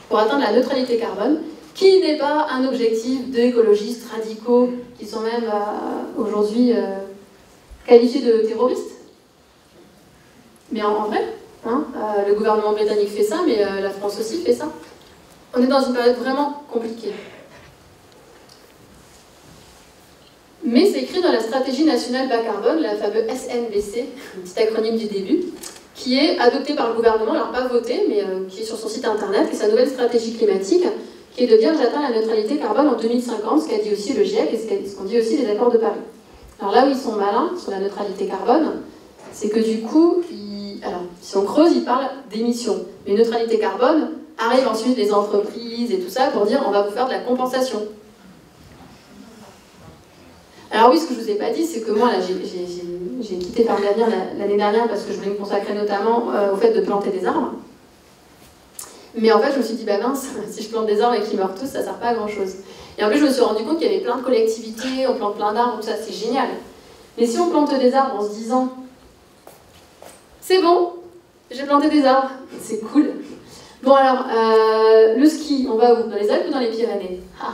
Speaker 1: pour atteindre la neutralité carbone, qui n'est pas un objectif d'écologistes radicaux qui sont même aujourd'hui qualifiés de terroristes. Mais en vrai, le gouvernement britannique fait ça, mais la France aussi fait ça. On est dans une période vraiment compliquée. Mais c'est écrit dans la stratégie nationale bas carbone, la fameuse SNBC, un petit acronyme du début, qui est adoptée par le gouvernement, alors pas votée, mais qui est sur son site internet, et sa nouvelle stratégie climatique, qui est de dire j'atteins la neutralité carbone en 2050, ce qu'a dit aussi le GIEC et ce qu'ont dit aussi les accords de Paris. Alors là où ils sont malins sur la neutralité carbone, c'est que du coup, si on creuse, ils parlent d'émissions. Mais neutralité carbone, arrivent ensuite les entreprises et tout ça pour dire on va vous faire de la compensation. Alors oui, ce que je ne vous ai pas dit, c'est que moi, là, j'ai quitté Ferme d'Avenir l'année dernière parce que je voulais me consacrer notamment au fait de planter des arbres. Mais en fait, je me suis dit, bah mince, si je plante des arbres et qu'ils meurent tous, ça ne sert pas à grand-chose. Et en plus, je me suis rendu compte qu'il y avait plein de collectivités, on plante plein d'arbres, tout ça, c'est génial. Mais si on plante des arbres en se disant, c'est bon, j'ai planté des arbres, c'est cool. Bon alors, le ski, on va où? Dans les Alpes ou dans les Pyrénées? Ah,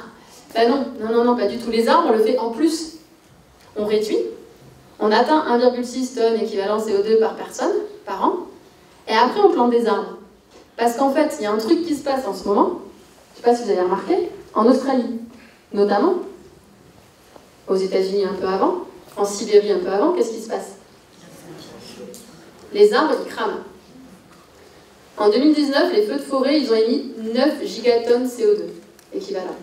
Speaker 1: bah non, pas du tout. Les arbres, on le fait en plus. On réduit, on atteint 1,6 tonnes équivalent CO2 par personne, par an, et après on plante des arbres. Parce qu'en fait, il y a un truc qui se passe en ce moment, je ne sais pas si vous avez remarqué, en Australie, notamment, aux États-Unis un peu avant, en Sibérie un peu avant, qu'est-ce qui se passe? Les arbres, ils crament. En 2019, les feux de forêt, ils ont émis 9 gigatonnes CO2 équivalent.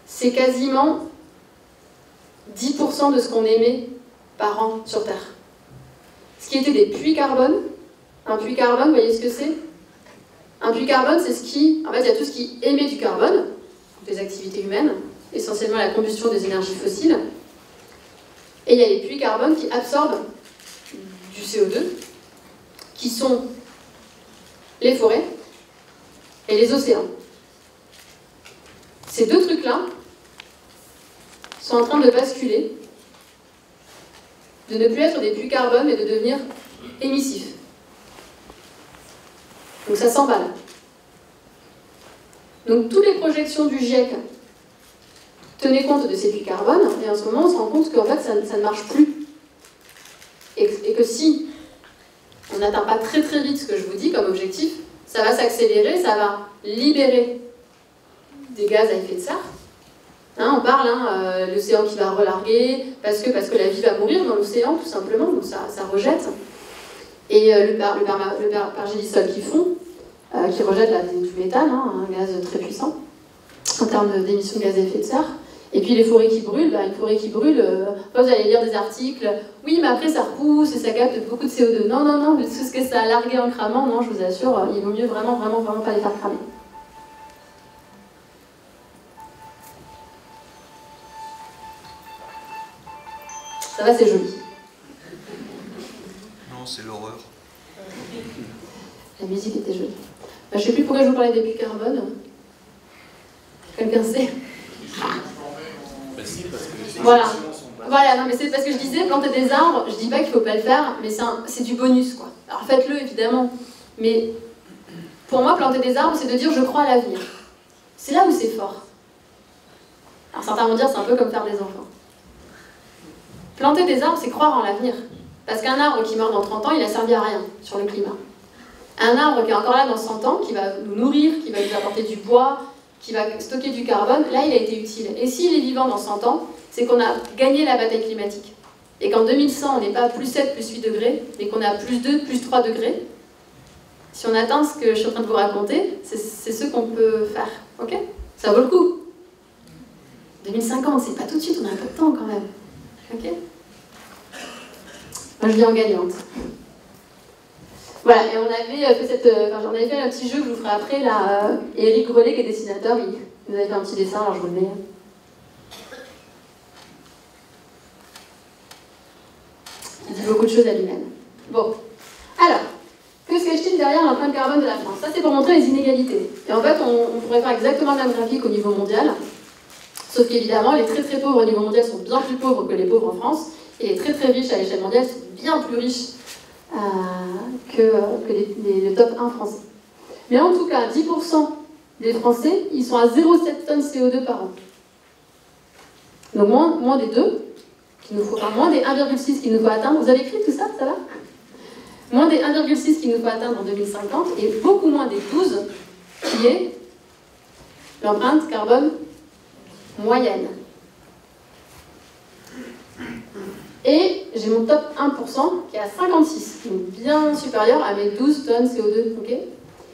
Speaker 1: C'est quasiment 10% de ce qu'on émet par an sur Terre. Ce qui était des puits carbone, un puits carbone, vous voyez ce que c'est? Un puits carbone, c'est ce qui... En fait, il y a tout ce qui émet du carbone, des activités humaines, essentiellement la combustion des énergies fossiles. Et Et il y a les puits carbone qui absorbent du CO2, qui sont les forêts et les océans. Ces deux trucs-là sont en train de basculer, de ne plus être des puits carbone, mais de devenir émissifs. Donc ça s'emballe. Donc toutes les projections du GIEC tenaient compte de ces puits carbone, et en ce moment on se rend compte qu'en fait ça ne marche plus. Et que si on n'atteint pas très très vite ce que je vous dis comme objectif, ça va s'accélérer, ça va libérer des gaz à effet de serre. Hein, on parle, l'océan qui va relarguer, parce que la vie va mourir dans l'océan tout simplement, donc ça rejette. Et le pergélisol qui fond, qui rejette du méthane, un gaz très puissant en termes d'émissions de gaz à effet de serre. Et puis les forêts qui brûlent, une forêt qui brûle, vous allez lire des articles, oui mais après ça repousse et ça capte beaucoup de CO2. Non, non, non, tout ce que ça a largué en cramant, non, je vous assure, il vaut mieux vraiment pas les faire cramer. Ça va, c'est joli.
Speaker 4: Non, c'est l'horreur.
Speaker 1: La musique était jolie. Je ne sais plus pourquoi je vous parlais des puits carbone. Quelqu'un sait? Voilà. Voilà, non mais c'est parce que je disais planter des arbres, je dis pas qu'il faut pas le faire, mais c'est du bonus quoi. Alors faites-le évidemment, mais pour moi planter des arbres c'est de dire je crois à l'avenir. C'est là où c'est fort. Alors certains vont dire c'est un peu comme faire des enfants. Planter des arbres c'est croire en l'avenir. Parce qu'un arbre qui meurt dans 30 ans il a servi à rien sur le climat. Un arbre qui est encore là dans 100 ans, qui va nous nourrir, qui va nous apporter du bois, qui va stocker du carbone, là il a été utile. Et s'il est vivant dans 100 ans, c'est qu'on a gagné la bataille climatique. Et qu'en 2100, on n'est pas plus 7, plus 8 degrés, mais qu'on a plus 2, plus 3 degrés. Si on atteint ce que je suis en train de vous raconter, c'est ce qu'on peut faire. Ok? Ça vaut le coup. 2050, c'est pas tout de suite, on a un peu de temps quand même. Ok? Moi je viens en gagnante. Voilà, et on avait fait j'en avais fait un petit jeu que je vous ferai après, là, Éric Grelet, qui est dessinateur, il nous avait fait un petit dessin, alors je vous le mets. Il dit beaucoup de choses à lui-même. Bon, alors, que se cache-t-il derrière l'empreinte carbone de la France? Ça, c'est pour montrer les inégalités. Et en fait, on pourrait faire exactement le même graphique au niveau mondial, sauf qu'évidemment, les très très pauvres au niveau mondial sont bien plus pauvres que les pauvres en France, et les très très riches à l'échelle mondiale sont bien plus riches que le top 1 français. Mais en tout cas, 10% des Français, ils sont à 0,7 tonnes CO2 par an. Donc moins des 2, moins des 1,6 qu'il nous faut atteindre. Vous avez écrit tout ça, ça va? Moins des 1,6 qu'il nous faut atteindre en 2050 et beaucoup moins des 12 qui est l'empreinte carbone moyenne. Et j'ai mon top 1% qui est à 56, donc bien supérieur à mes 12 tonnes CO2. Okay,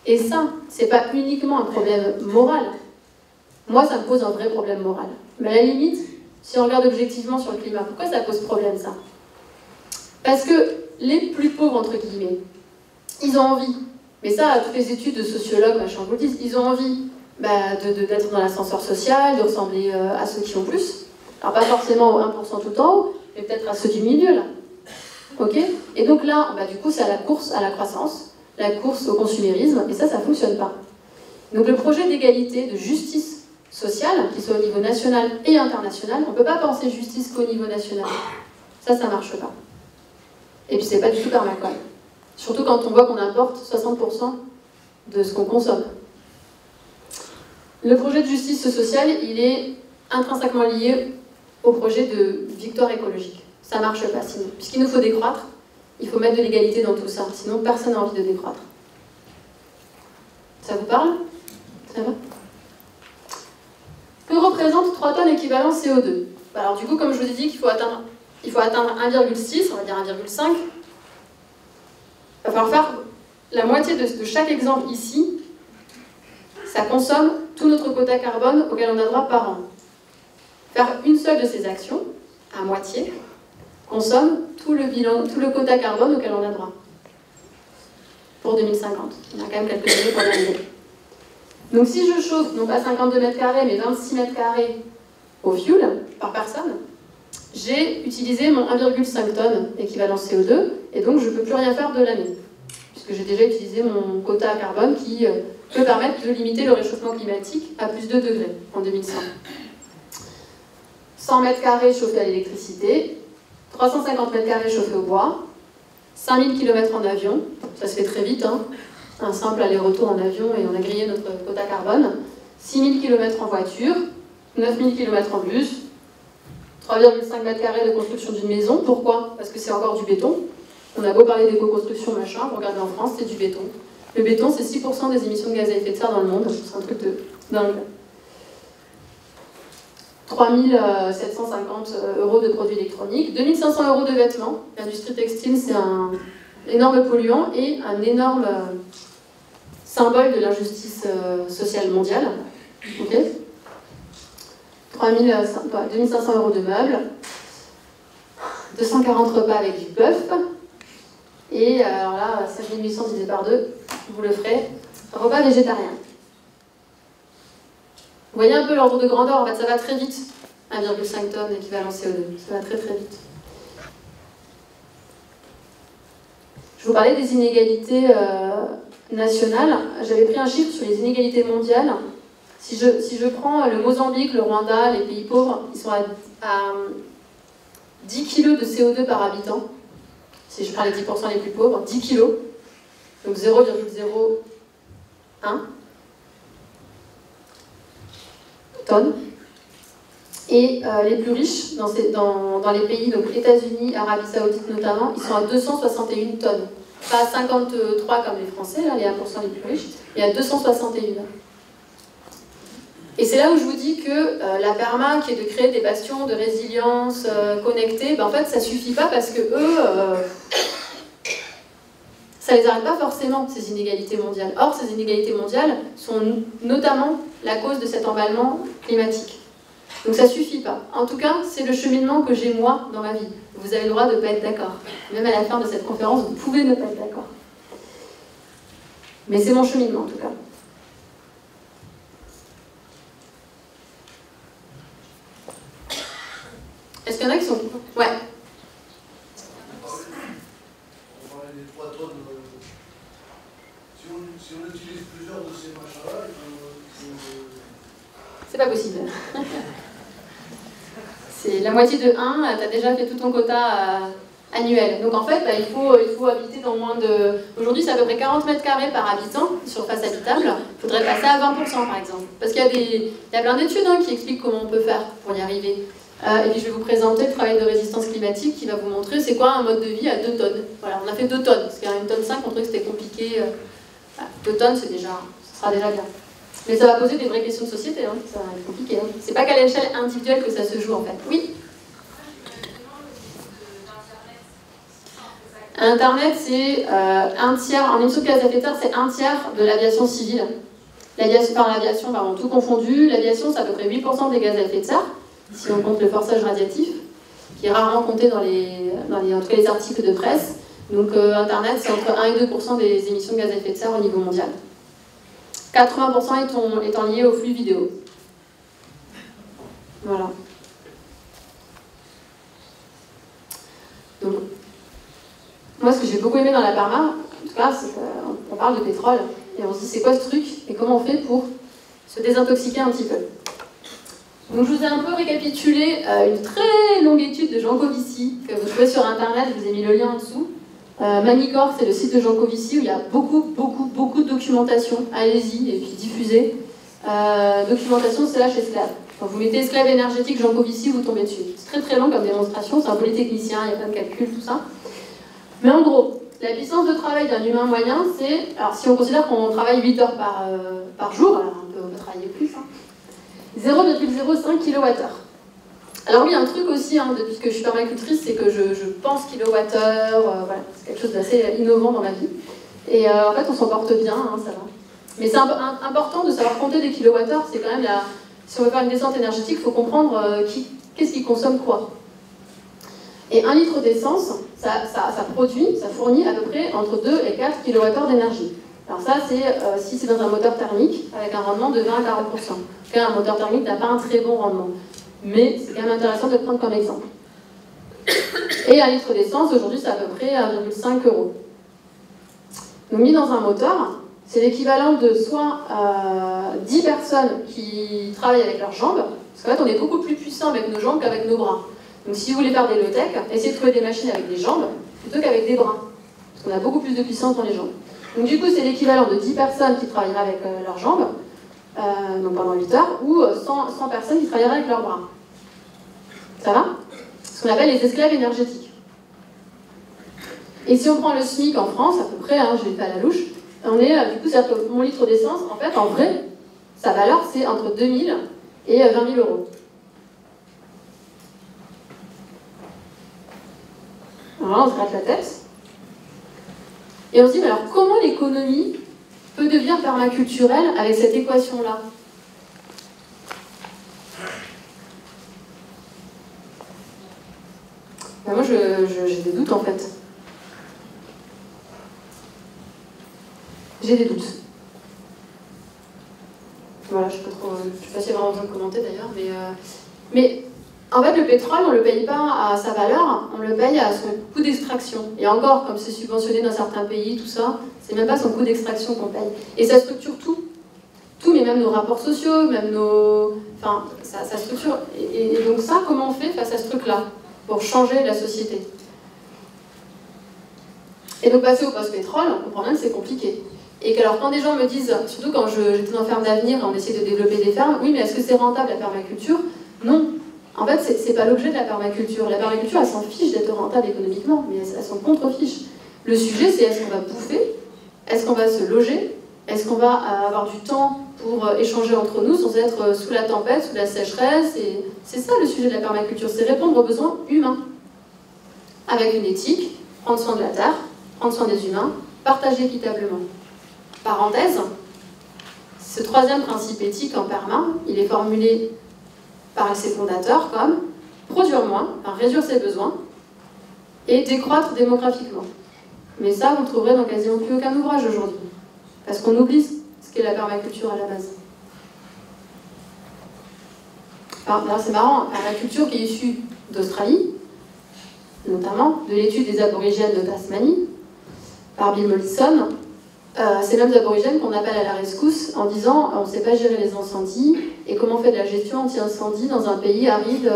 Speaker 1: et ça, c'est pas uniquement un problème moral. Moi, ça me pose un vrai problème moral. Mais à la limite, si on regarde objectivement sur le climat, pourquoi ça pose problème ça? Parce que les plus pauvres, entre guillemets, ils ont envie, mais ça, toutes les études de sociologues, machin, vous le disent, ils ont envie d'être dans l'ascenseur social, de ressembler à ceux qui ont plus. Alors pas forcément au 1% tout en haut, mais peut-être à ceux du milieu, là. Ok? Et donc là, du coup, c'est à la course à la croissance, la course au consumérisme, et ça ne fonctionne pas. Donc le projet d'égalité, de justice sociale, qui soit au niveau national et international, on ne peut pas penser justice qu'au niveau national. Ça ne marche pas. Et puis c'est pas du tout permaculture. Surtout quand on voit qu'on importe 60% de ce qu'on consomme. Le projet de justice sociale, il est intrinsèquement lié au projet de victoire écologique. Ça ne marche pas sinon. Puisqu'il nous faut décroître, il faut mettre de l'égalité dans tout ça. Sinon, personne n'a envie de décroître. Ça vous parle? Ça va? Que représente 3 tonnes équivalent CO2? Alors du coup, comme je vous ai dit qu'il faut atteindre 1,6, on va dire 1,5. Il va falloir faire la moitié de chaque exemple ici. Ça consomme tout notre quota carbone auquel on a droit par an. Faire une seule de ces actions, à moitié, consomme tout le quota carbone auquel on a droit. Pour 2050. On a quand même quelques années pour l'année. Donc si je chauffe, non pas 52 mètres carrés, mais 26 mètres carrés au fioul, par personne, j'ai utilisé mon 1,5 tonnes équivalent CO2, et donc je ne peux plus rien faire de l'année, puisque j'ai déjà utilisé mon quota carbone qui peut permettre de limiter le réchauffement climatique à plus 2 degrés en 2100. 100 mètres carrés chauffés à l'électricité, 350 mètres carrés chauffés au bois, 5000 km en avion, ça se fait très vite, hein. Un simple aller-retour en avion et on a grillé notre quota carbone, 6000 km en voiture, 9000 km en bus, 3,5 mètres carrés de construction d'une maison. Pourquoi? Parce que c'est encore du béton. On a beau parler d'éco-construction, machin, vous regardez en France, c'est du béton. Le béton, c'est 6% des émissions de gaz à effet de serre dans le monde, c'est un truc de dingue. 3 750 € de produits électroniques, 2 500 € de vêtements. L'industrie textile, c'est un énorme polluant et un énorme symbole de l'injustice sociale mondiale. Okay. 2 500 € de meubles, 240 repas avec du bœuf, et alors là, 5800 divisé par 2, vous le ferez, repas végétarien. Vous voyez un peu l'ordre de grandeur, en fait ça va très vite, 1,5 tonnes équivalent CO2, ça va très très vite. Je vous parlais des inégalités nationales, j'avais pris un chiffre sur les inégalités mondiales. Si je prends le Mozambique, le Rwanda, les pays pauvres, ils sont à 10 kg de CO2 par habitant. Si je prends les 10% les plus pauvres, 10 kg, donc 0,01 tonnes. Et les plus riches, dans les pays, donc États-Unis, Arabie Saoudite notamment, ils sont à 261 tonnes. Pas à 53 comme les Français, là, les 1% les plus riches, mais à 261. Et c'est là où je vous dis que la perma, qui est de créer des bastions de résilience connectés, ben en fait, ça suffit pas parce que eux, ça les arrête pas forcément, ces inégalités mondiales. Or, ces inégalités mondiales sont notamment la cause de cet emballement climatique. Donc ça suffit pas. En tout cas, c'est le cheminement que j'ai moi dans ma vie. Vous avez le droit de ne pas être d'accord. Même à la fin de cette conférence, vous pouvez ne pas être d'accord. Mais c'est mon cheminement en tout cas. Est-ce qu'il y en a qui sont... Ouais.
Speaker 4: On parlait des 3 tonnes. Si on utilise plusieurs de ces machins-là,
Speaker 1: c'est pas possible. C'est la moitié de 1, tu as déjà fait tout ton quota annuel. Donc en fait, bah, il faut habiter dans moins de... Aujourd'hui, c'est à peu près 40 mètres carrés par habitant, surface habitable. Il faudrait passer à 20% par exemple. Parce qu'il y a plein d'études qui expliquent comment on peut faire pour y arriver. Et puis je vais vous présenter le travail de résistance climatique qui va vous montrer c'est quoi un mode de vie à 2 tonnes. Voilà, on a fait 2 tonnes, parce qu'à 1,5 tonne, on trouvait que c'était compliqué. 2 tonnes, ce sera déjà bien. Mais ça va poser des vraies questions de société, ça va être compliqué. C'est pas qu'à l'échelle individuelle que ça se joue en fait. Oui. Internet, c'est un tiers, en émissions de gaz à effet de serre, c'est un tiers de l'aviation civile. L'aviation, pardon, tout confondu, l'aviation, c'est à peu près 8% des gaz à effet de serre, si on compte le forçage radiatif, qui est rarement compté dans en tout cas les articles de presse. Donc Internet, c'est entre 1 et 2% des émissions de gaz à effet de serre au niveau mondial. 80% étant liés au flux vidéo. Voilà. Donc, moi, ce que j'ai beaucoup aimé dans la perma, en tout cas, c'est qu'on parle de pétrole, et on se dit c'est quoi ce truc, et comment on fait pour se désintoxiquer un petit peu. Donc je vous ai un peu récapitulé une très longue étude de Jean Covici, que vous trouvez sur Internet, je vous ai mis le lien en dessous. Manicor, c'est le site de Jean Covici où il y a beaucoup de documentation. Allez-y, et puis diffusez. Documentation /esclave. Quand vous mettez esclave énergétique Jean Covici, vous tombez dessus. C'est très long comme démonstration, c'est un polytechnicien, il y a plein de calculs, tout ça. Mais en gros, la puissance de travail d'un humain moyen, c'est... Alors si on considère qu'on travaille 8 heures par jour, alors on peut travailler plus, 0,05 kWh. Alors oui, un truc aussi, depuis que je suis permacultrice, c'est que je pense kilowattheure, voilà, c'est quelque chose d'assez innovant dans ma vie. Et en fait, on s'en porte bien, ça va. Mais c'est important de savoir compter des kilowattheures, c'est quand même si on veut faire une descente énergétique, il faut comprendre qu'est-ce qui consomme quoi. Et 1 litre d'essence, ça fournit à peu près entre 2 et 4 kWh d'énergie. Alors ça, c'est si c'est dans un moteur thermique, avec un rendement de 20 à 40%. En tout cas, un moteur thermique n'a pas un très bon rendement. Mais c'est quand même intéressant de prendre comme exemple. Et un litre d'essence, aujourd'hui, c'est à peu près 1,5 €. Donc mis dans un moteur, c'est l'équivalent de soit 10 personnes qui travaillent avec leurs jambes, parce qu'en fait, on est beaucoup plus puissant avec nos jambes qu'avec nos bras. Donc si vous voulez faire des low-tech, essayez de trouver des machines avec des jambes plutôt qu'avec des bras, parce qu'on a beaucoup plus de puissance dans les jambes. Donc du coup, c'est l'équivalent de 10 personnes qui travailleraient avec leurs jambes, donc pendant 8 heures, ou 100 personnes qui travailleraient avec leurs bras. Ça va? Ce qu'on appelle les esclaves énergétiques. Et si on prend le SMIC en France, à peu près, hein, je l'ai fait à la louche, on est, du coup, c'est-à-dire que mon litre d'essence, en fait, en vrai, sa valeur, c'est entre 2 000 et 20 000 €. Alors là, on se gratte la tête. Et on se dit, mais alors, comment l'économie peut devenir permaculturelle avec cette équation-là? Ben moi, j'ai des doutes, en fait. J'ai des doutes. Voilà, je ne sais pas s'il y a vraiment besoin de commenter d'ailleurs, mais en fait, le pétrole, on ne le paye pas à sa valeur, on le paye à son coût d'extraction. Et encore, comme c'est subventionné dans certains pays, tout ça, c'est même pas son coût d'extraction qu'on paye. Et ça structure tout. Tout, mais même nos rapports sociaux, même nos... Enfin, ça structure. Et donc ça, comment on fait face à ce truc-là, pour changer la société? Et donc passer au post-pétrole, on comprend bien que c'est compliqué. Et que alors quand des gens me disent, surtout quand j'étais dans Ferme d'Avenir, on essayait de développer des fermes, oui, mais est-ce que c'est rentable la permaculture? Non. En fait, c'est pas l'objet de la permaculture. La permaculture, elle s'en fiche d'être rentable économiquement, mais elle s'en contre-fiche. Le sujet, c'est est-ce qu'on va bouffer? Est-ce qu'on va se loger? Est-ce qu'on va avoir du temps pour échanger entre nous sans être sous la tempête, sous la sécheresse? Et c'est ça le sujet de la permaculture, c'est répondre aux besoins humains. Avec une éthique, prendre soin de la terre, prendre soin des humains, partager équitablement. Parenthèse, ce troisième principe éthique en perma, il est formulé par ses fondateurs comme produire moins, enfin réduire ses besoins et décroître démographiquement. Mais ça, vous le trouverez dans quasiment plus aucun ouvrage aujourd'hui, parce qu'on oublie ce qu'est la permaculture à la base. Alors c'est marrant, la permaculture qui est issue d'Australie, notamment de l'étude des aborigènes de Tasmanie, par Bill Mollison. C'est l'homme aborigène qu'on appelle à la rescousse en disant on ne sait pas gérer les incendies et comment on fait de la gestion anti-incendie dans un pays aride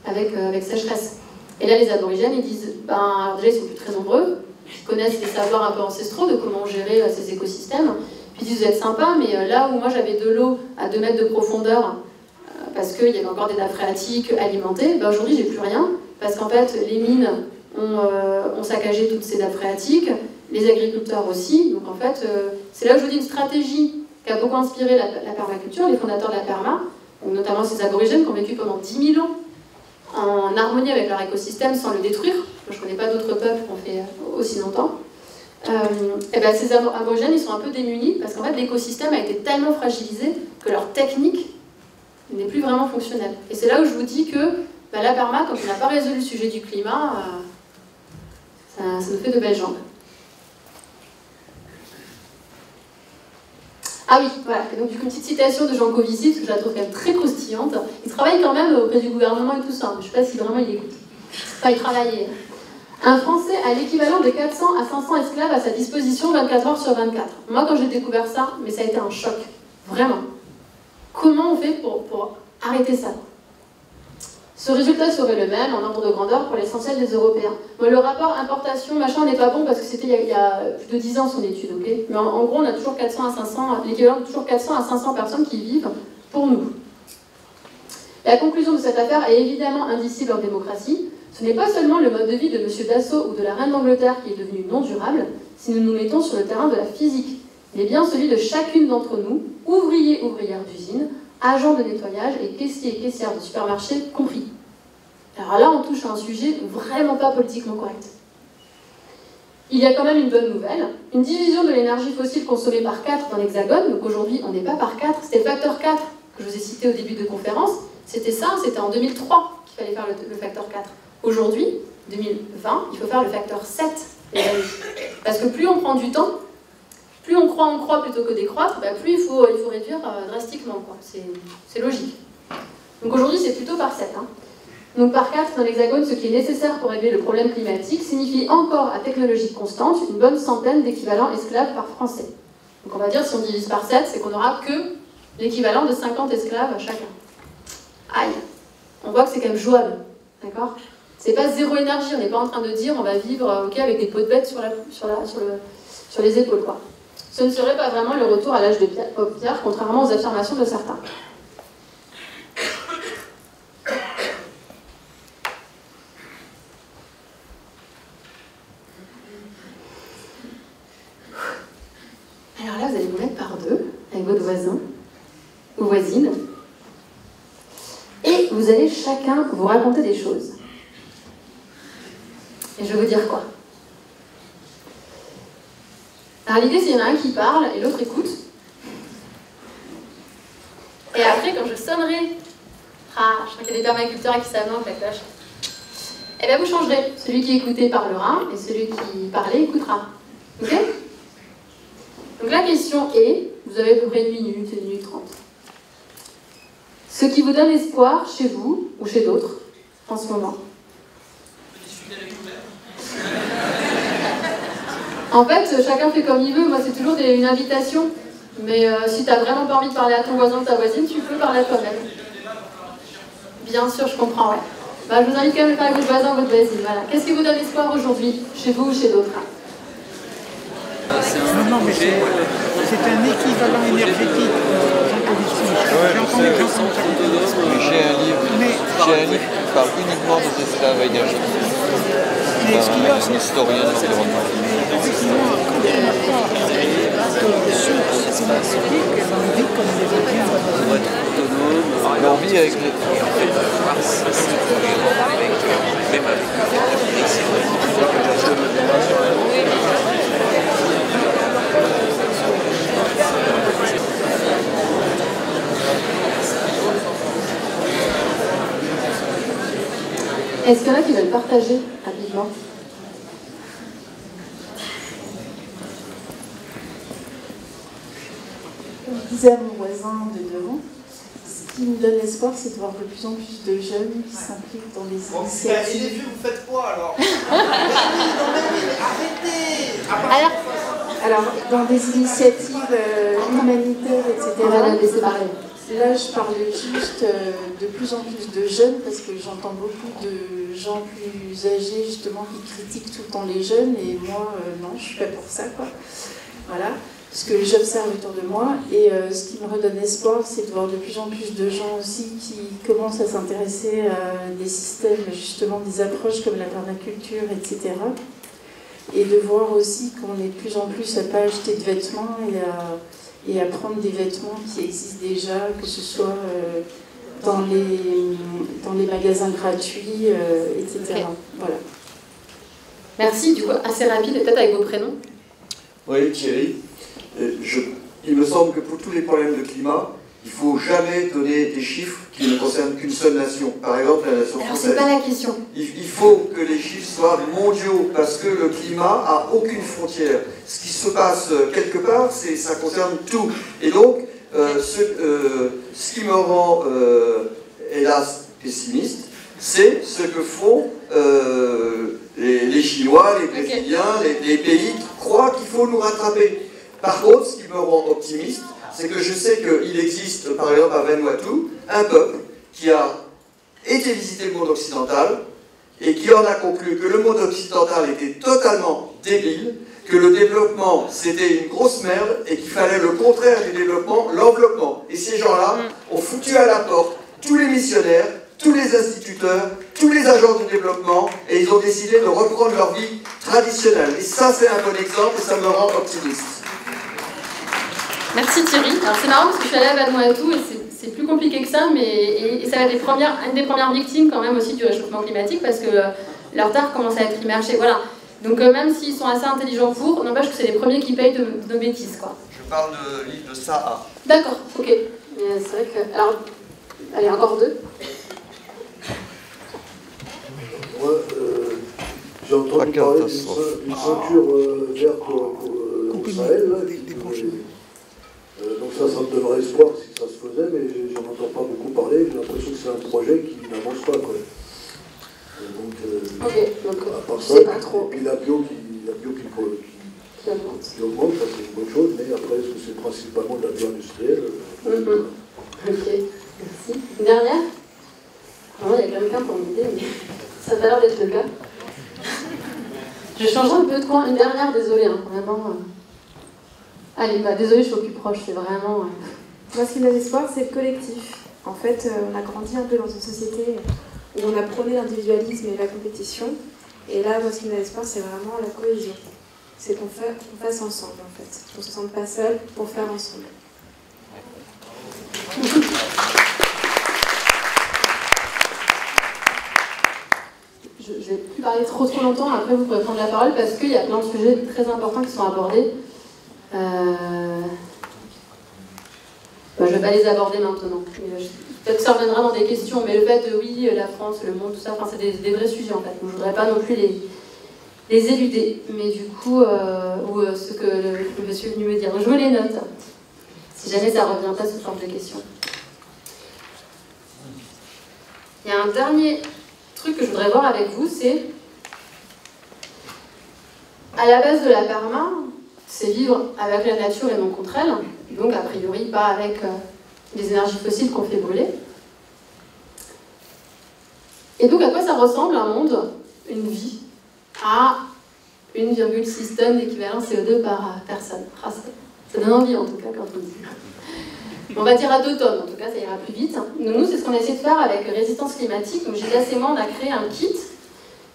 Speaker 1: avec sécheresse. Et là les aborigènes ils disent alors déjà ils sont plus très nombreux, ils connaissent les savoirs un peu ancestraux de comment gérer ces écosystèmes, puis ils disent vous êtes sympa mais là où moi j'avais de l'eau à 2 mètres de profondeur parce qu'il y avait encore des nappes phréatiques alimentées, aujourd'hui j'ai plus rien parce qu'en fait les mines ont saccagé toutes ces nappes phréatiques, les agriculteurs aussi, donc en fait, c'est là où je vous dis une stratégie qui a beaucoup inspiré la permaculture, les fondateurs de la perma, donc notamment ces aborigènes qui ont vécu pendant 10 000 ans en harmonie avec leur écosystème sans le détruire. Moi, je ne connais pas d'autres peuples qui ont fait aussi longtemps. Et ben, ces aborigènes, ils sont un peu démunis parce qu'en fait, l'écosystème a été tellement fragilisé que leur technique n'est plus vraiment fonctionnelle. Et c'est là où je vous dis que la perma, quand on n'a pas résolu le sujet du climat, ça nous fait de belles jambes. Ah oui, voilà, et donc du coup une petite citation de Jean Covici, parce que je la trouve quand même très croustillante. Il travaille quand même auprès du gouvernement et tout ça, mais je ne sais pas si vraiment il écoute. Enfin, il travaillait. Un Français a l'équivalent de 400 à 500 esclaves à sa disposition 24 heures sur 24. Moi quand j'ai découvert ça, mais ça a été un choc, vraiment. Comment on fait pour arrêter ça? Ce résultat serait le même en ordre de grandeur pour l'essentiel des Européens. Moi, le rapport importation, machin, n'est pas bon parce que c'était il y a plus de 10 ans son étude, ok? Mais en gros, on a toujours 400 à 500, l'équivalent de toujours 400 à 500 personnes qui vivent pour nous. La conclusion de cette affaire est évidemment indicible en démocratie. Ce n'est pas seulement le mode de vie de M. Dassault ou de la reine d'Angleterre qui est devenu non durable, si nous nous mettons sur le terrain de la physique, mais bien celui de chacune d'entre nous, ouvriers, ouvrières d'usine, agents de nettoyage et caissiers et caissières de supermarché compris. Alors là, on touche à un sujet vraiment pas politiquement correct. Il y a quand même une bonne nouvelle. Une division de l'énergie fossile consommée par 4 dans l'Hexagone, donc aujourd'hui on n'est pas par 4, c'était le facteur 4 que je vous ai cité au début de conférence, c'était ça, c'était en 2003 qu'il fallait faire le facteur 4. Aujourd'hui, 2020, il faut faire le facteur 7. Parce que plus on prend du temps, plus on croit en croît plutôt que décroître, plus il faut réduire drastiquement. C'est logique. Donc aujourd'hui, c'est plutôt par 7. Donc par 4, dans l'hexagone, ce qui est nécessaire pour régler le problème climatique signifie encore à technologie constante une bonne centaine d'équivalents esclaves par Français. Donc on va dire, si on divise par 7, c'est qu'on n'aura que l'équivalent de 50 esclaves à chacun. Aïe. On voit que c'est quand même jouable. D'accord ? C'est pas zéro énergie, on n'est pas en train de dire on va vivre ok, avec des peaux de bêtes sur les épaules, quoi. Ce ne serait pas vraiment le retour à l'âge de pierre, contrairement aux affirmations de certains. Alors là, vous allez vous mettre par deux, avec votre voisin ou voisine, et vous allez chacun vous raconter des choses. Et je vais vous dire quoi. Alors l'idée, c'est qu'il y en a un qui parle et l'autre écoute. Et après, quand je sonnerai, je crois qu'il y a des permaculteurs qui savent non, la cloche. Et bien vous changerez. Celui qui écoutait parlera et celui qui parlait écoutera. Ok ? Donc la question est, vous avez à peu près 1 minute, 1 minute 30. Ce qui vous donne espoir chez vous ou chez d'autres en ce moment. En fait, chacun fait comme il veut. Moi, c'est toujours une invitation. Mais si tu n'as vraiment pas envie de parler à ton voisin ou ta voisine, tu peux parler à toi-même. Bien sûr, je comprends, ouais. Bah, je vous invite quand même à faire avec votre voisin ou votre voisine. Voilà. Qu'est-ce qui vous donne espoir aujourd'hui, chez vous ou chez d'autres?
Speaker 5: Non, mais c'est un équivalent énergétique.
Speaker 6: J'ai un livre qui parle uniquement des esclaves énergétiques. Un historien de l'environnement. On vit avec les...
Speaker 1: Est-ce qu'il y en a qui veulent partager rapidement?
Speaker 7: Comme je disais à mon voisin de devant, ce qui me donne espoir, c'est de voir de plus en plus de jeunes qui s'impliquent dans les initiatives.
Speaker 4: Et les vieux, vous faites quoi alors? Arrêtez!
Speaker 7: Alors, dans des initiatives humanitaires, etc. Là, je parle juste de plus en plus de jeunes, parce que j'entends beaucoup de gens plus âgés, justement, qui critiquent tout le temps les jeunes, et moi, non, je suis pas pour ça, quoi. Voilà, ce que j'observe autour de moi, et ce qui me redonne espoir, c'est de voir de plus en plus de gens aussi qui commencent à s'intéresser à des systèmes, justement, des approches comme la permaculture, etc. Et de voir aussi qu'on est de plus en plus à ne pas acheter de vêtements et à prendre des vêtements qui existent déjà, que ce soit dans les magasins gratuits, etc. Okay. Voilà.
Speaker 1: Merci, du coup, assez rapide, peut-être avec vos prénoms.
Speaker 8: Oui, Thierry. Il me semble que pour tous les problèmes de climat, il ne faut jamais donner des chiffres qui ne concernent qu'une seule nation. Par exemple, la nation française.
Speaker 1: Alors, c'est pas la question.
Speaker 8: Il faut que les chiffres soient mondiaux, parce que le climat a aucune frontière. Ce qui se passe quelque part, ça concerne tout. Et donc, ce qui me rend, hélas, pessimiste, c'est ce que font les Chinois, les Brésiliens, les pays qui croient qu'il faut nous rattraper. Par contre, ce qui me rend optimiste, c'est que je sais qu'il existe, par exemple à Vanuatu, un peuple qui a été visiter le monde occidental et qui en a conclu que le monde occidental était totalement débile, que le développement c'était une grosse merde et qu'il fallait le contraire du développement, l'enveloppement. Et ces gens-là ont foutu à la porte tous les missionnaires, tous les instituteurs, tous les agents du développement, et ils ont décidé de reprendre leur vie traditionnelle. Et ça, c'est un bon exemple et ça me rend optimiste.
Speaker 1: Merci Thierry. Alors c'est marrant parce que je suis allée à Vanuatu et c'est plus compliqué que ça, mais ça va être une des premières victimes quand même aussi du réchauffement climatique, parce que leur terre commence à être immergée. Voilà. Donc même s'ils sont assez intelligents pour, n'empêche que c'est les premiers qui payent de bêtises, quoi.
Speaker 8: Je parle de l'île de Sa'a.
Speaker 1: D'accord, ok. C'est vrai que... Alors, allez, encore deux.
Speaker 9: Moi, j'ai entendu parler d'une ceinture verte au Sahel, là, donc ça me donnerait espoir si ça se faisait, mais j'en entends pas beaucoup parler. J'ai l'impression que c'est un projet qui n'avance pas, quoi.
Speaker 1: Ok, donc je
Speaker 9: ça,
Speaker 1: sais pas trop.
Speaker 9: Et puis la bio qui augmente, ça c'est une bonne chose, mais après, est-ce que c'est principalement de la bio industrielle
Speaker 1: Ok, merci. Une dernière? Il y a quelqu'un pour m'aider, mais ça a l'air d'être le cas. Je change un peu de coin. Une dernière, désolée, hein, vraiment. Allez, bah, désolée, je suis au plus proche, c'est vraiment...
Speaker 10: Moi, ce qui me donne espoir, c'est le collectif. En fait, on a grandi un peu dans une société où on a prôné l'individualisme et la compétition. Et là, moi, ce qui me donne espoir, c'est vraiment la cohésion. C'est qu'on fasse ensemble, en fait. Qu'on ne se sente pas seul pour faire ensemble.
Speaker 1: Je ne vais plus parler trop longtemps, après vous pourrez prendre la parole parce qu'il y a plein de sujets très importants qui sont abordés. Je ne vais pas les aborder maintenant. Peut-être que ça reviendra dans des questions, mais le fait de oui, la France, le monde, tout ça, c'est des vrais sujets en fait. Donc, je ne voudrais pas non plus les éluder. Mais du coup, ou ce que le monsieur est venu me dire. Donc, je me les note, si jamais ça ne revient pas sous forme de questions. Il y a un dernier truc que je voudrais voir avec vous, c'est à la base de la PERMA, c'est vivre avec la nature et non contre elle, donc a priori pas avec les énergies fossiles qu'on fait brûler. Et donc à quoi ça ressemble un monde, une vie, à 1,6 tonnes d'équivalent CO2 par personne? Ça donne envie en tout cas quand on dit. On va dire à 2 tonnes, en tout cas ça ira plus vite. Nous c'est ce qu'on essaie de faire avec Résistance Climatique. Donc JDACement, on a créé un kit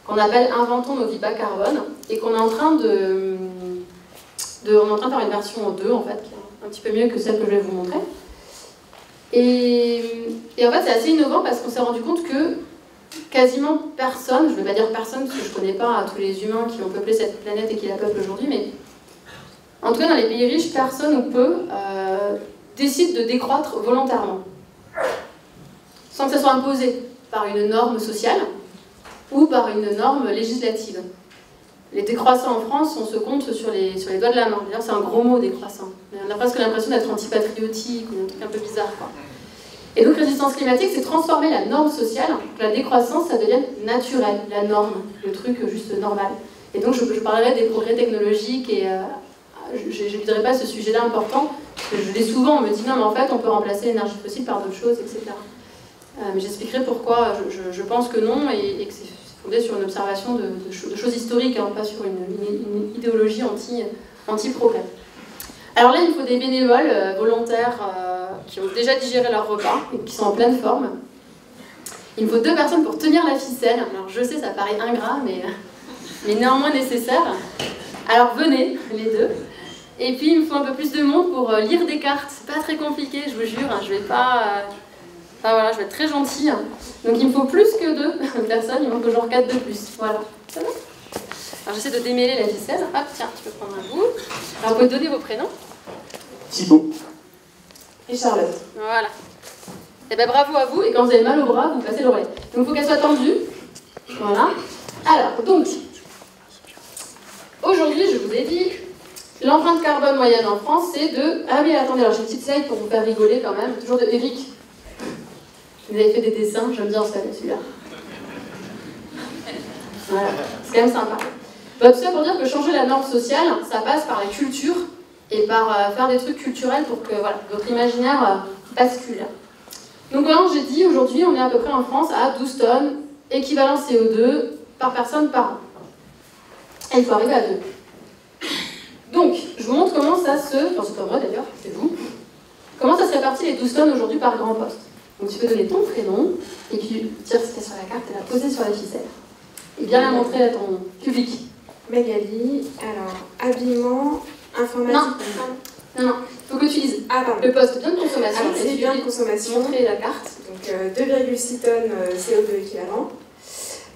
Speaker 1: qu'on appelle Inventons nos vies bas carbone et qu'on est en train de faire une version 2 en fait, qui est un petit peu mieux que celle que je vais vous montrer. Et en fait c'est assez innovant parce qu'on s'est rendu compte que quasiment personne, je ne vais pas dire personne parce que je ne connais pas tous les humains qui ont peuplé cette planète et qui la peuplent aujourd'hui, mais en tout cas dans les pays riches, personne ou peu décide de décroître volontairement, sans que ça soit imposé par une norme sociale ou par une norme législative. Les décroissants en France, on se compte sur les doigts de la main. D'ailleurs, c'est un gros mot, décroissant. On a presque l'impression d'être antipatriotique ou un truc un peu bizarre, quoi. Et donc, Résistance Climatique, c'est transformer la norme sociale, que la décroissance, ça devienne naturel, la norme, le truc juste normal. Et donc, je parlerai des progrès technologiques et je n'éviterai pas ce sujet-là important, parce que je l'ai souvent, on me dit non, mais en fait, on peut remplacer l'énergie fossile par d'autres choses, etc. Mais j'expliquerai pourquoi je pense que non et que c'est fondé sur une observation de choses historiques, hein, pas sur une idéologie anti-progrès. Alors là, il faut des bénévoles volontaires qui ont déjà digéré leur repas et qui sont en pleine forme. Il me faut 2 personnes pour tenir la ficelle. Alors je sais, ça paraît ingrat, mais néanmoins nécessaire. Alors venez, les 2. Et puis il me faut un peu plus de monde pour lire des cartes. C'est pas très compliqué, je vous jure. Hein, je vais pas... Enfin voilà, je vais être très gentille. Donc il me faut plus que 2 personnes, il me faut genre 4 de plus. Voilà. Ça va? Alors j'essaie de démêler la ficelle. Hop, tiens, tu peux prendre un bout. Alors vous pouvez donner vos prénoms.
Speaker 11: Thibaut.
Speaker 10: Et Charlotte.
Speaker 1: Voilà. Et bien bravo à vous, et quand vous avez mal au bras, vous passez l'oreille. Donc il faut qu'elle soit tendue. Voilà. Alors, donc, aujourd'hui, je vous ai dit, l'empreinte carbone moyenne en France, c'est de... Ah oui, attendez, alors j'ai une petite slide pour vous faire rigoler quand même, toujours de Eric. Vous avez fait des dessins, j'aime bien celui-là. Voilà, c'est quand même sympa. Bah, tout ça pour dire que changer la norme sociale, ça passe par la culture et par faire des trucs culturels pour que voilà, votre imaginaire bascule. Donc voilà, j'ai dit, aujourd'hui, on est à peu près en France à 12 tonnes équivalent CO2 par personne par an. Et il faut arriver à 2. Donc, je vous montre comment ça se... Enfin, c'est pas vrai d'ailleurs, c'est vous. Comment ça se répartit les 12 tonnes aujourd'hui par grand poste. Donc tu peux donner ton prénom, et puis dire ce qu'il y a sur la carte et la poser sur la ficelle. Et bien la montrer à ton public.
Speaker 10: Magali, alors, habillement, informatique...
Speaker 1: Non, il faut que tu lises le poste bien de consommation.
Speaker 10: Alors, c'est bien de consommation.
Speaker 1: Montrer la carte.
Speaker 10: Donc 2,6 tonnes CO2 équivalent.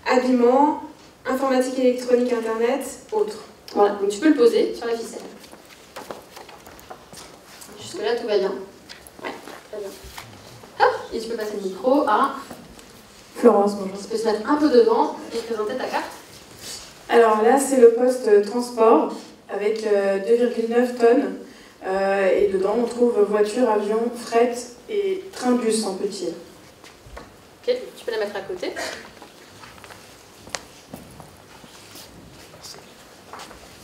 Speaker 10: Habillement, informatique électronique, internet, autres.
Speaker 1: Voilà, donc tu peux le poser sur la ficelle. Jusque-là, tout va bien. Ouais, très bien. Hop, et tu peux passer le micro à
Speaker 10: Florence, bonjour.
Speaker 1: Tu peux se mettre un peu devant et présenter ta carte.
Speaker 10: Alors là, c'est le poste transport avec 2,9 tonnes. Et dedans, on trouve voiture, avion, fret et train-bus en petit.
Speaker 1: Ok, tu peux la mettre à côté.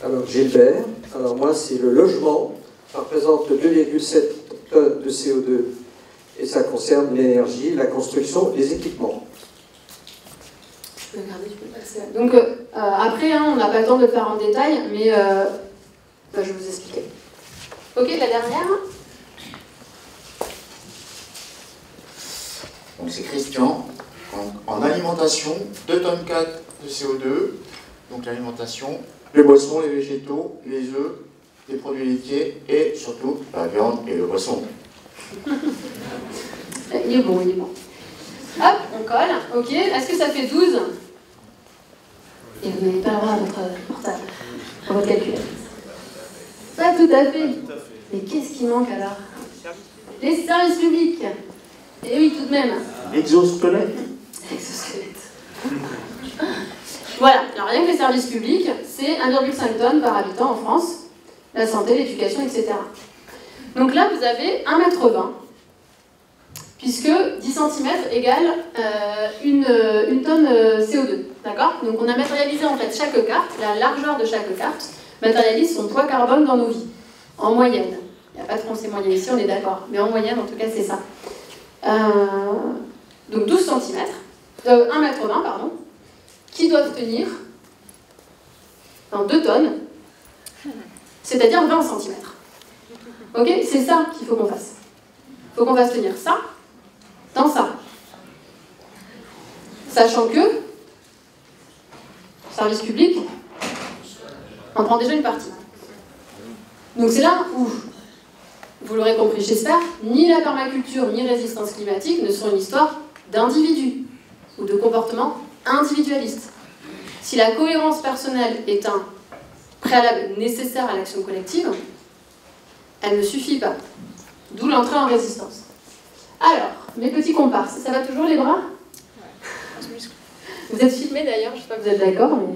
Speaker 8: Alors Gilbert, alors moi c'est le logement, ça représente 2,7 tonnes de CO2 et ça concerne l'énergie, la construction, les équipements.
Speaker 1: Tu peux regarder, tu peux passer. Donc après, hein, on n'a pas le temps de le faire en détail, mais je vais vous expliquer. Ok, la dernière.
Speaker 11: Donc c'est Christian. En alimentation, 2,4 tonnes de CO2. Donc l'alimentation, les boissons, les végétaux, les œufs, les produits laitiers et surtout la viande et le poisson.
Speaker 1: Il est bon, il est bon. Hop, on colle. Ok, est-ce que ça fait 12? Et vous n'avez pas le droit à votre portable, à votre calculatrice. Pas tout à fait. Mais qu'est-ce qui manque alors? Les services publics. Et oui, tout de même.
Speaker 11: L'exosquelette.
Speaker 1: L'exosquelette. Voilà, alors rien que les services publics, c'est 1,5 tonnes par habitant en France. La santé, l'éducation, etc. Donc là, vous avez 1,20 m, puisque 10 cm égale une tonne CO2. D'accord? Donc on a matérialisé en fait chaque carte, la largeur de chaque carte matérialise son poids carbone dans nos vies, en moyenne. Il n'y a pas de français moyen ici, on est d'accord, mais en moyenne, en tout cas, c'est ça. Donc 12 cm, 1,20 m, pardon, qui doivent tenir dans 2 tonnes, c'est-à-dire 20 cm. Ok? C'est ça qu'il faut qu'on fasse. Il faut qu'on fasse tenir ça dans ça. Sachant que, service public, on prend déjà une partie. Donc c'est là où, vous l'aurez compris, j'espère, ni la permaculture ni résistance climatique ne sont une histoire d'individus ou de comportements individualistes. Si la cohérence personnelle est un préalable nécessaire à l'action collective, elle ne suffit pas. D'où l'entrée en résistance. Alors, mes petits comparses, ça va toujours les bras? Vous êtes filmés d'ailleurs, je ne sais pas si vous êtes d'accord, mais...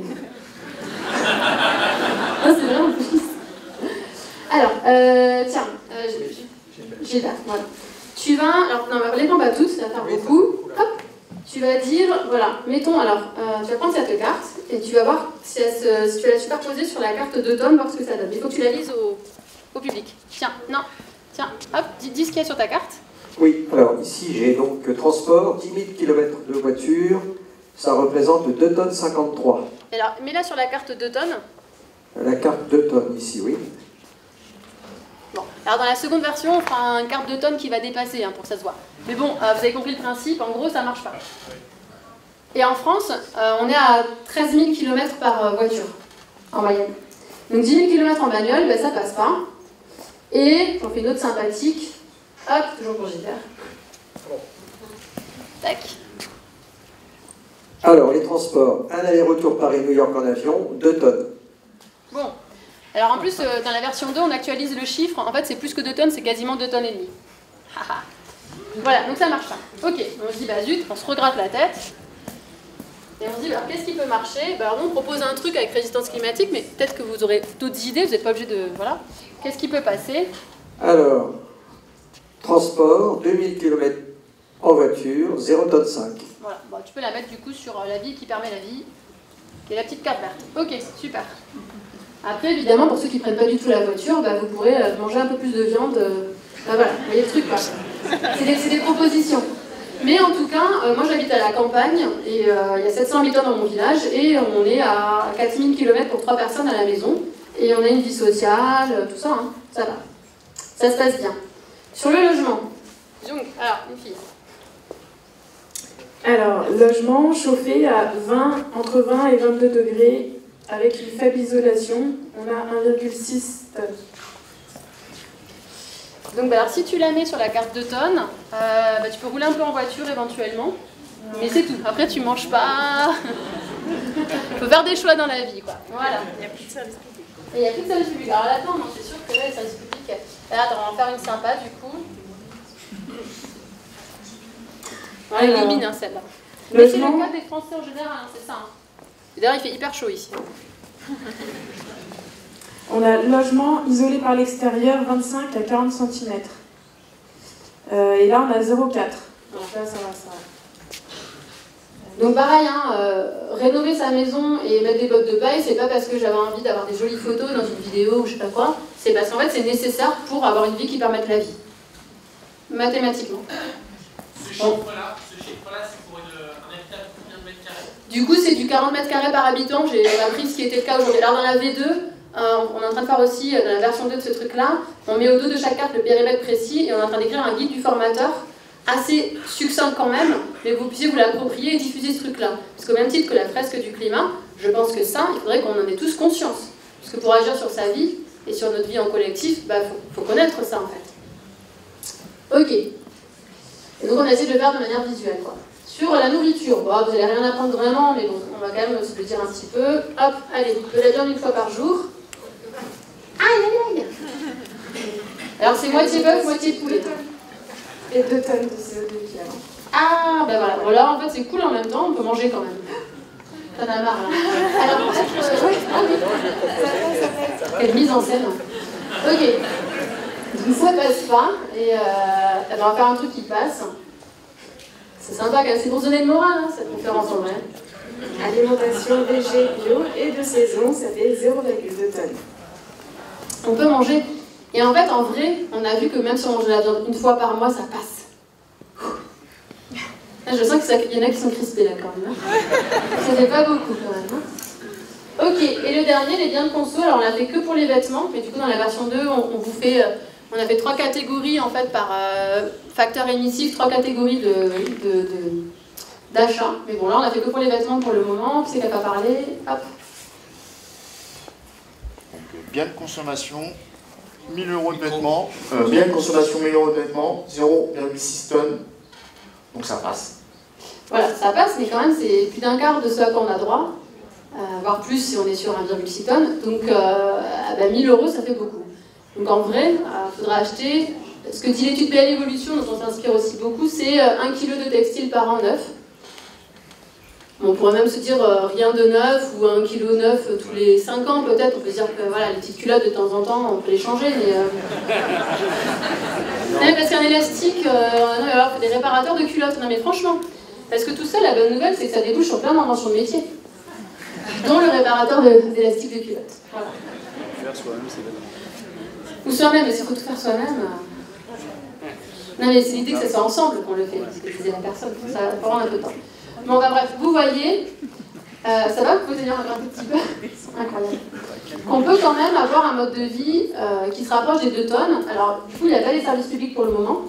Speaker 1: Ah, c'est vraiment triste. Alors, tiens, Gilbert, voilà. Tu vas, alors non, les prends pas toutes, ça va faire beaucoup. Hop, tu vas dire, voilà, mettons, alors, tu vas prendre cette carte et tu vas voir si tu vas la superposer sur la carte 2 tonnes, voir ce que ça donne. Il faut que tu la lises au public. Tiens, non, tiens, hop, dis ce qu'il y a sur ta carte.
Speaker 8: Oui, alors ici j'ai donc transport, 10 000 km de voiture, ça représente 2 tonnes 53.
Speaker 1: Alors, mets-la sur la carte 2 tonnes.
Speaker 8: La carte 2 tonnes ici, oui.
Speaker 1: Bon, alors dans la seconde version, on fera une carte 2 tonnes qui va dépasser pour que ça se voit. Mais bon, vous avez compris le principe, en gros, ça marche pas. Et en France, on est à 13 000 km par voiture, en moyenne. Donc 10 000 km en bagnole, ben, ça passe pas. Et j'en fais une autre sympathique. Hop, toujours pour Gilbert. Tac.
Speaker 8: Alors, les transports, un aller-retour Paris-New York en avion, 2 tonnes.
Speaker 1: Bon. Alors en plus, dans la version 2, on actualise le chiffre. En fait, c'est plus que 2 tonnes, c'est quasiment 2 tonnes et demie. Voilà, donc ça marche pas. Ok, on se dit, bah zut, on se regratte la tête. Et on se dit, alors qu'est-ce qui peut marcher? Bah, alors nous, on propose un truc avec résistance climatique, mais peut-être que vous aurez d'autres idées, vous n'êtes pas obligé de... Voilà. Qu'est-ce qui peut passer?
Speaker 8: Alors, transport, 2000 km en voiture, 0 tonne 5.
Speaker 1: Voilà, bon, tu peux la mettre du coup sur la vie qui permet la vie, qui est la petite carte verte. Ok, super. Après, évidemment, pour ceux qui ne prennent pas du tout la voiture, bah, vous pourrez manger un peu plus de viande. Voilà, vous voyez le truc, quoi. C'est des propositions. Mais en tout cas, moi j'habite à la campagne, et il y a 700 habitants dans mon village, et on est à 4000 km pour 3 personnes à la maison, et on a une vie sociale, tout ça, hein, ça va. Ça se passe bien. Sur le logement, donc, alors, une fille.
Speaker 10: Alors, logement chauffé à entre 20 et 22 degrés, avec une faible isolation, on a 1,6 tonnes.
Speaker 1: Donc bah, alors, si tu la mets sur la carte 2 tonnes, bah, tu peux rouler un peu en voiture éventuellement, mais c'est tout. Après, tu manges pas. Il faut faire des choix dans la vie, quoi. Voilà. Il n'y a plus de service public. Et il n'y a plus de service public. Alors là, attends, non, c'est sûr que là, les services publics... Alors, attends, on va en faire une sympa, du coup. On élimine celle-là. Mais c'est le cas des Français en général, hein, c'est ça. Hein. D'ailleurs, il fait hyper chaud ici.
Speaker 10: On a logement isolé par l'extérieur, 25 à 40 cm. Et là, on a 0,4. Donc là, ça va.
Speaker 1: Donc pareil, hein, rénover sa maison et mettre des bottes de paille, c'est pas parce que j'avais envie d'avoir des jolies photos dans une vidéo ou je sais pas quoi, c'est parce qu'en fait c'est nécessaire pour avoir une vie qui permette la vie. Mathématiquement.
Speaker 4: Ce chiffre-là, c'est pour un habitat de combien de mètres carrés?
Speaker 1: Du coup, c'est du 40 mètres carrés par habitant, j'ai appris ce qui était le cas aujourd'hui. Alors dans la V2, on est en train de faire aussi, dans la version 2 de ce truc-là, on met au dos de chaque carte le périmètre précis et on est en train d'écrire un guide du formateur, assez succinct quand même, mais vous puissiez vous l'approprier et diffuser ce truc-là. Parce qu'au même titre que la fresque du climat, je pense que ça, il faudrait qu'on en ait tous conscience. Parce que pour agir sur sa vie et sur notre vie en collectif, bah, faut connaître ça en fait. Ok. Et donc on a essayé de le faire de manière visuelle, quoi. Sur la nourriture, bon, vous n'allez rien apprendre vraiment, mais bon, on va quand même se le dire un petit peu. Hop, allez, de la viande une fois par jour. Aïe, aïe, aïe. Alors c'est moitié bœuf, moitié poulet.
Speaker 10: Et 2 tonnes de CO2 équivalent.
Speaker 1: Ah, ben voilà. Voilà, en fait c'est cool en même temps, on peut manger quand même. T'en as marre, là. Alors en fait, ah oui. Quelle mise en scène. Ok. Donc ça passe pas, et on va faire un truc qui passe. C'est sympa quand même, c'est pour donner le moral, hein, cette conférence en vrai.
Speaker 10: Alimentation végé, bio et de saison, ça fait 0,2 tonnes.
Speaker 1: On peut manger. Et en fait, en vrai, on a vu que même si on mange de la viande une fois par mois, ça passe. Là, je sens qu'il y en a qui sont crispés là quand même. Ça fait pas beaucoup quand même. Hein. Ok, et le dernier, les biens de conso. Alors on l'a fait que pour les vêtements, mais du coup dans la version 2, on vous fait... On avait 3 catégories en fait par facteur émissif, 3 catégories d'achat. Mais bon, là on a fait que pour les vêtements pour le moment. Qui c'est qui n'a pas parlé? Hop.
Speaker 11: Donc, bien de consommation, 1000 € de vêtements. Bien de consommation, 1000 € de vêtements, 0,6 tonnes. Donc ça passe.
Speaker 1: Voilà, ça passe, mais quand même c'est plus d'un quart de ce à quoi on a droit. Voire plus si on est sur 1,6 tonnes. Donc 1000 € ça fait beaucoup. Donc en vrai, il faudra acheter, ce que dit l'étude BL Evolution, dont on s'inspire aussi beaucoup, c'est 1 kg de textile par an neuf. Bon, on pourrait même se dire rien de neuf, ou 1 kg neuf tous les 5 ans peut-être, on peut se dire que voilà, les petites culottes de temps en temps, on peut les changer, mais... Non, parce qu'un élastique, non, alors, des réparateurs de culottes, non mais franchement, parce que tout ça, la bonne nouvelle, c'est que ça débouche sur plein d'inventions de métier, dont le réparateur d'élastique de culottes. Voilà.
Speaker 9: Faire soi-même, c'est bien.
Speaker 1: Ou soi-même, mais s'il faut tout faire soi-même. Non, mais c'est l'idée que ça soit ensemble qu'on le fait, parce que je disais la personne, ça prend un peu de temps. Bon, bah bref, vous voyez, ça va, vous pouvez tenir un petit peu. Incroyable. On peut quand même avoir un mode de vie qui se rapproche des 2 tonnes. Alors, du coup, il n'y a pas les services publics pour le moment.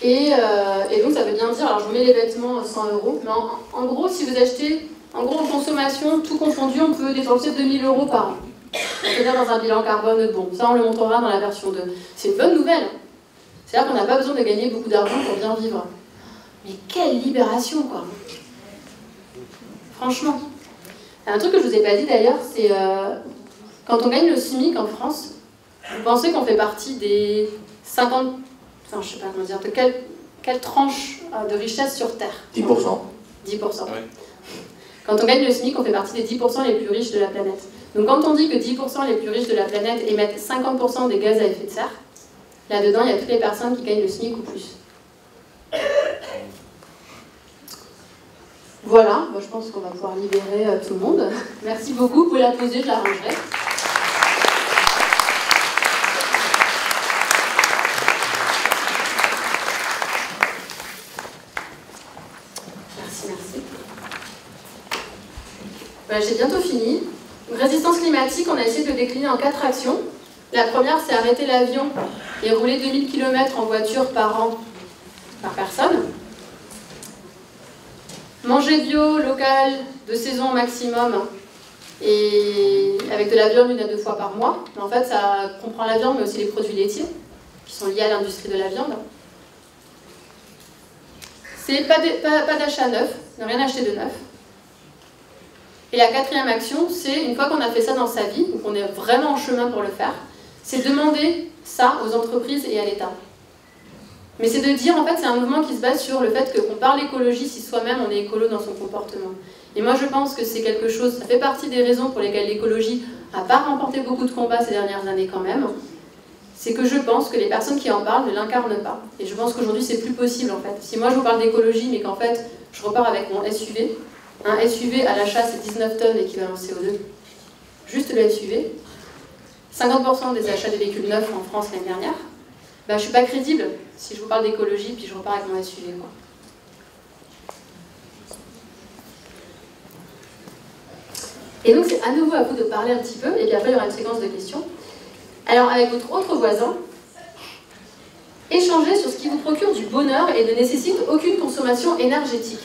Speaker 1: Et donc, ça veut bien dire, alors je vous mets les vêtements 100 €, mais en gros, si vous achetez, en gros, en consommation, tout confondu, on peut dépenser 2000 € par an. C'est-à-dire dans un bilan carbone bon. Ça, on le montrera dans la version 2. C'est une bonne nouvelle. C'est-à-dire qu'on n'a pas besoin de gagner beaucoup d'argent pour bien vivre. Mais quelle libération, quoi. Franchement. Un truc que je vous ai pas dit d'ailleurs, c'est quand on gagne le SMIC en France, vous pensez qu'on fait partie des 50... Enfin, je sais pas comment dire, de quelle tranche de richesse sur Terre?
Speaker 11: 10%.
Speaker 1: 10%. Ouais. Quand on gagne le SMIC, on fait partie des 10% les plus riches de la planète. Donc quand on dit que 10% les plus riches de la planète émettent 50% des gaz à effet de serre, là-dedans, il y a toutes les personnes qui gagnent le SMIC ou plus. Voilà, moi, je pense qu'on va pouvoir libérer tout le monde. Merci beaucoup, vous pouvez la poser, je la rangerai. Merci. Voilà, j'ai bientôt fini. Résistance climatique, on a essayé de le décliner en 4 actions. La première, c'est arrêter l'avion et rouler 2000 km en voiture par an par personne. Manger bio, local, de saison au maximum, et avec de la viande 1 à 2 fois par mois. Mais en fait, ça comprend la viande, mais aussi les produits laitiers, qui sont liés à l'industrie de la viande. C'est pas d'achat neuf, ne rien acheter de neuf. Et la 4e action, c'est, une fois qu'on a fait ça dans sa vie, ou qu'on est vraiment en chemin pour le faire, c'est demander ça aux entreprises et à l'État. Mais c'est de dire, en fait, c'est un mouvement qui se base sur le fait qu'on parle écologie si soi-même on est écolo dans son comportement. Et moi je pense que c'est quelque chose, ça fait partie des raisons pour lesquelles l'écologie n'a pas remporté beaucoup de combats ces dernières années quand même. c'est que je pense que les personnes qui en parlent ne l'incarnent pas. Et je pense qu'aujourd'hui, c'est plus possible, en fait. Si moi, je vous parle d'écologie, mais qu'en fait, je repars avec mon SUV, un SUV à l'achat, c'est 19 tonnes d'équivalent CO2. Juste le SUV. 50% des achats de véhicules neufs en France l'année dernière. Ben, je ne suis pas crédible si je vous parle d'écologie, puis je repars avec mon SUV, quoi. Et donc, c'est à nouveau à vous de parler un petit peu, et puis après, il y aura une séquence de questions. Alors, avec votre autre voisin, échangez sur ce qui vous procure du bonheur et ne nécessite aucune consommation énergétique.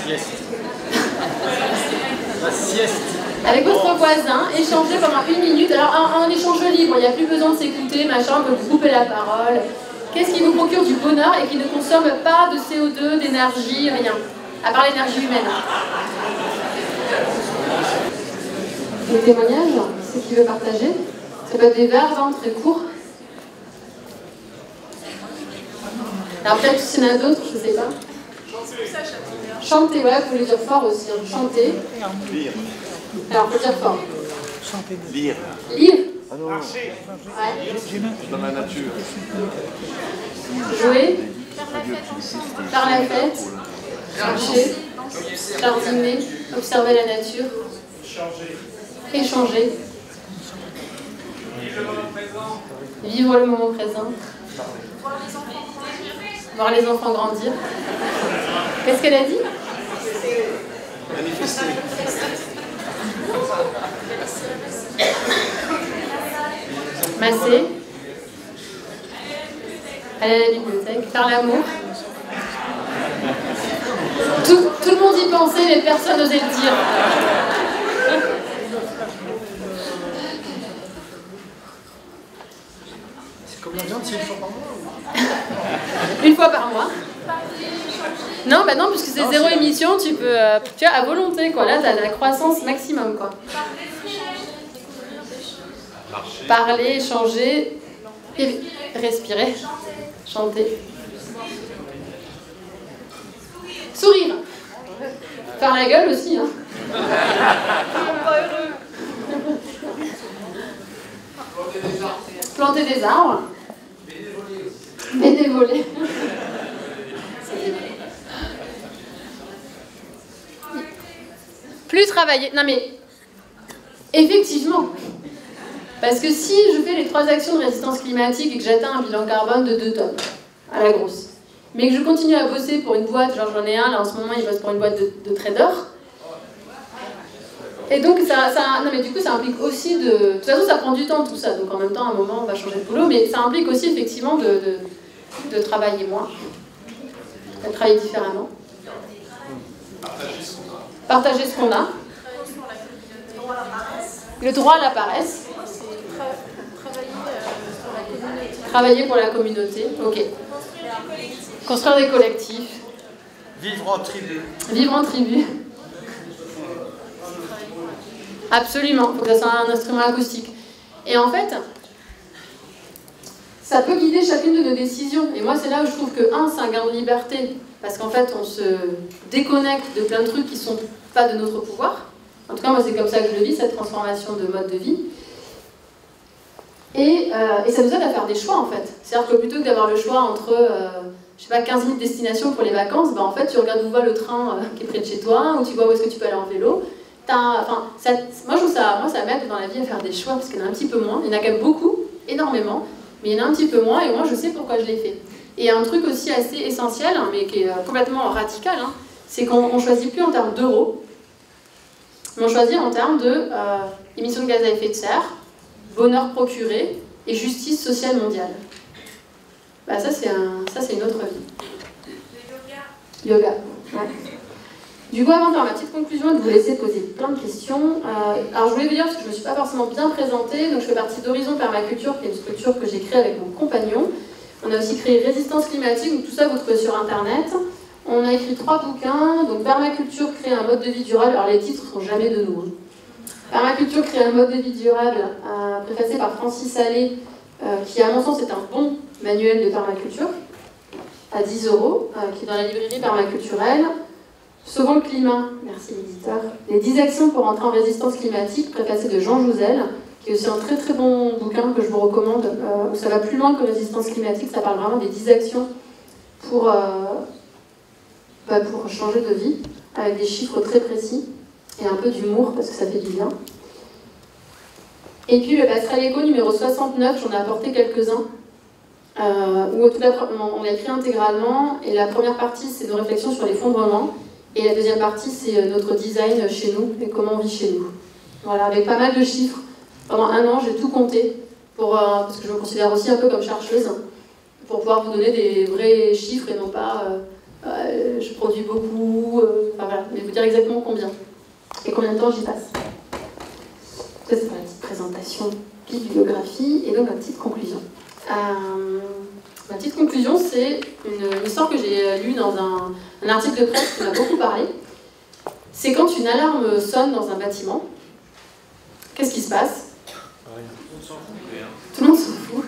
Speaker 4: Sieste. La sieste.
Speaker 1: Avec votre voisin, échangez pendant 1 minute. Alors, en échange libre, il n'y a plus besoin de s'écouter, machin, on peut vous couper la parole. Qu'est-ce qui vous procure du bonheur et qui ne consomme pas de CO2, d'énergie, rien, à part l'énergie humaine? Des témoignages, c'est qui veut partager? Ça peut être des verbes, hein, très courts. Alors peut-être s'il y en a d'autres, je ne sais pas. Chanter, ouais, vous pouvez dire fort aussi. Hein. Chanter.
Speaker 6: Lire.
Speaker 1: Alors, faut dire fort.
Speaker 6: Lire.
Speaker 1: Lire.
Speaker 6: Ah non.
Speaker 4: Marcher.
Speaker 1: Ouais.
Speaker 6: Dans la nature.
Speaker 1: Jouer. Faire la fête. Marcher. Jardiner. Observer la nature. Échanger. Vivre le moment présent. Voir les enfants grandir. Qu'est-ce qu'elle a dit?
Speaker 6: Manifester.
Speaker 1: Masser. Aller à la bibliothèque. Faire l'amour. Tout le monde y pensait, mais personne n'osait le dire.
Speaker 4: C'est comme la viande, c'est 1 fois par mois ou...
Speaker 1: 1 fois par mois. Non, bah non, puisque c'est 0 émission, tu peux, tu as à volonté, quoi. Là, tu as la croissance maximum, quoi. Parler, échanger, respirer, chanter. Sourire. Faire la gueule aussi, hein. Planter des arbres. Bénévoler. Plus travailler. Non mais, effectivement. Parce que si je fais les 3 actions de résistance climatique et que j'atteins un bilan carbone de 2 tonnes, à la grosse, mais que je continue à bosser pour une boîte, genre j'en ai un, là en ce moment il bosse pour une boîte de traders, et donc non mais du coup ça implique aussi de toute façon ça prend du temps tout ça, donc en même temps à un moment on va changer de boulot, mais ça implique aussi effectivement de travailler moins, de travailler différemment. Partager ce qu'on a. Le droit à la paresse. Travailler pour la communauté. Ok. Construire des collectifs.
Speaker 4: Vivre en tribu.
Speaker 1: Vivre en tribu. Absolument. Il faut que ça soit un instrument acoustique. Et en fait, ça peut guider chacune de nos décisions. Et moi, c'est là où je trouve que, c'est un gain de liberté. Parce qu'en fait, on se déconnecte de plein de trucs qui ne sont pas de notre pouvoir. En tout cas, moi, c'est comme ça que je le vis, cette transformation de mode de vie. Et ça nous aide à faire des choix, en fait. C'est-à-dire que plutôt que d'avoir le choix entre, je sais pas, 15 000 destinations pour les vacances, en fait, tu regardes où va le train qui est près de chez toi, ou tu vois où est-ce que tu peux aller en vélo. Moi, je trouve ça, ça m'aide dans la vie à faire des choix, parce qu'il y en a un petit peu moins. Il y en a quand même beaucoup, énormément, mais il y en a un petit peu moins, et moi, je sais pourquoi je l'ai fait. Et un truc aussi assez essentiel, mais qui est complètement radical, c'est qu'on ne choisit plus en termes d'euros, mais on choisit en termes de émissions de gaz à effet de serre, bonheur procuré et justice sociale mondiale. Bah ça c'est une autre vie. Le yoga. Ouais. Du coup, avant de faire ma petite conclusion et de vous laisser poser plein de questions, alors je voulais vous dire, parce que je ne me suis pas forcément bien présentée, donc je fais partie d'Horizon Permaculture, qui est une structure que j'ai créée avec mon compagnon. On a aussi créé Résistance Climatique, donc tout ça vous trouvez sur internet. On a écrit 3 bouquins, donc Permaculture, créer un mode de vie durable, alors les titres ne sont jamais de nous. Permaculture, créer un mode de vie durable, préfacé par Francis Allais, qui à mon sens est un bon manuel de permaculture, à 10 €, qui est dans la librairie permaculturelle. Sauvons le climat, merci l'éditeur. Les 10 actions pour entrer en résistance climatique, préfacé de Jean Jouzel, qui est aussi un très très bon bouquin que je vous recommande, où ça va plus loin que résistance climatique, ça parle vraiment des 10 actions pour changer de vie, avec des chiffres très précis, et un peu d'humour, parce que ça fait du bien. Et puis le passerelle éco numéro 69, j'en ai apporté quelques-uns, où tout d'abord on l'a écrit intégralement, et la première partie c'est nos réflexions sur l'effondrement, et la deuxième partie c'est notre design chez nous, et comment on vit chez nous. Voilà, avec pas mal de chiffres. Pendant un an, j'ai tout compté, parce que je me considère aussi un peu comme chercheuse, pour pouvoir vous donner des vrais chiffres, et non pas je produis beaucoup, enfin voilà, mais vous dire exactement combien, et combien de temps j'y passe. Ça c'est pour la petite présentation, bibliographie, et donc la petite conclusion. Ma petite conclusion, c'est une histoire que j'ai lue dans un article de presse qui m'a beaucoup parlé. C'est quand une alarme sonne dans un bâtiment, qu'est-ce qui se passe? Tout le monde s'en fout.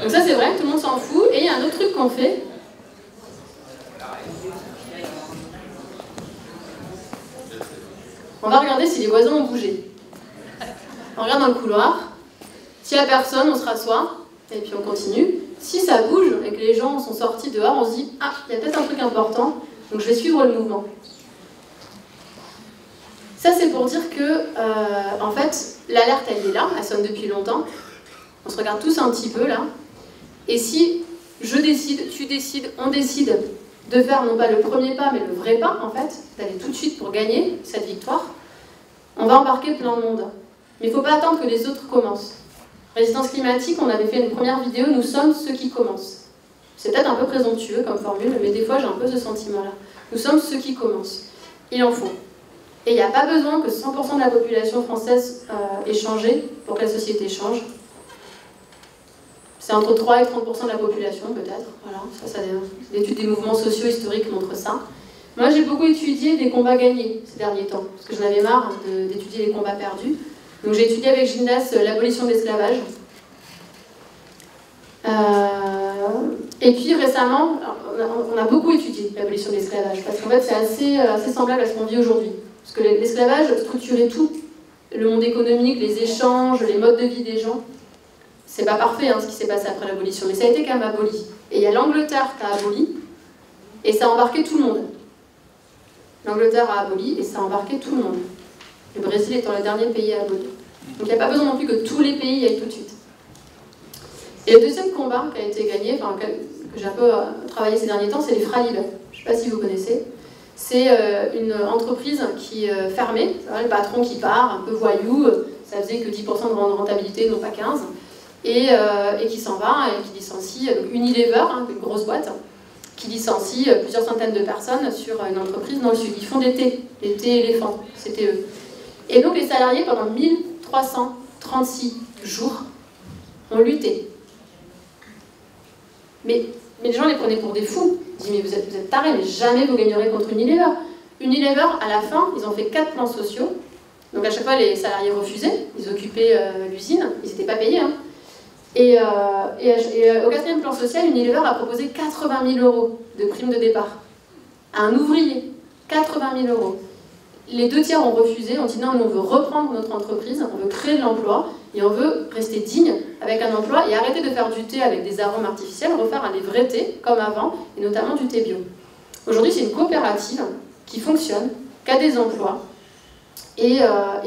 Speaker 1: Donc ça c'est vrai, tout le monde s'en fout. Et il y a un autre truc qu'on fait. On va regarder si les voisins ont bougé. On regarde dans le couloir. S'il n'y a personne, on se rassoit. Et puis on continue. Si ça bouge et que les gens sont sortis dehors, on se dit « Ah, il y a peut-être un truc important, donc je vais suivre le mouvement. » Ça c'est pour dire que, en fait, l'alerte elle est là, elle sonne depuis longtemps. On se regarde tous un petit peu là. Et si je décide, tu décides, on décide de faire non pas le premier pas, mais le vrai pas en fait, d'aller tout de suite pour gagner cette victoire, on va embarquer plein de monde. Mais il ne faut pas attendre que les autres commencent. Résistance climatique, on avait fait une première vidéo, nous sommes ceux qui commencent. C'est peut-être un peu présomptueux comme formule, mais des fois j'ai un peu ce sentiment-là. Nous sommes ceux qui commencent. Il en faut. Et il n'y a pas besoin que 100% de la population française ait changé pour que la société change. C'est entre 3 et 30% de la population, peut-être. Voilà, ça, l'étude des mouvements sociaux historiques montre ça. Moi, j'ai beaucoup étudié des combats gagnés ces derniers temps, parce que j'en avais marre d'étudier les combats perdus. Donc j'ai étudié avec Gildas l'abolition de l'esclavage. Et puis récemment, on a beaucoup étudié l'abolition de l'esclavage, parce qu'en fait c'est assez semblable à ce qu'on vit aujourd'hui. Parce que l'esclavage structurait tout, le monde économique, les échanges, les modes de vie des gens. C'est pas parfait ce qui s'est passé après l'abolition, mais ça a été quand même aboli. Et il y a l'Angleterre qui a aboli, et ça a embarqué tout le monde. L'Angleterre a aboli, et ça a embarqué tout le monde. Le Brésil étant le dernier pays à abolir. Donc il n'y a pas besoin non plus que tous les pays y aillent tout de suite. Et le deuxième combat qui a été gagné, que j'ai un peu travaillé ces derniers temps, c'est les Fralib. Je ne sais pas si vous connaissez. C'est une entreprise qui fermait, le patron qui part, un peu voyou, ça faisait que 10% de rentabilité, non pas 15%, et qui s'en va et qui licencie, donc Unilever, une grosse boîte, qui licencie plusieurs centaines de personnes sur une entreprise dans le sud. Ils font des thés éléphants, c'était eux. Et donc les salariés, pendant 1336 jours, ont lutté. Mais les gens les prenaient pour des fous. Ils disaient, mais vous êtes tarés, mais jamais vous gagnerez contre Unilever. Unilever, à la fin, ils ont fait 4 plans sociaux. Donc à chaque fois, les salariés refusaient. Ils occupaient l'usine. Ils n'étaient pas payés. Et au 4e plan social, Unilever a proposé 80 000 € de prime de départ à un ouvrier. 80 000 €. Les 2 tiers ont refusé, ont dit non, on veut reprendre notre entreprise, on veut créer de l'emploi et on veut rester digne avec un emploi et arrêter de faire du thé avec des arômes artificiels, refaire des vrais thés comme avant et notamment du thé bio. Aujourd'hui, c'est une coopérative qui fonctionne, qui a des emplois et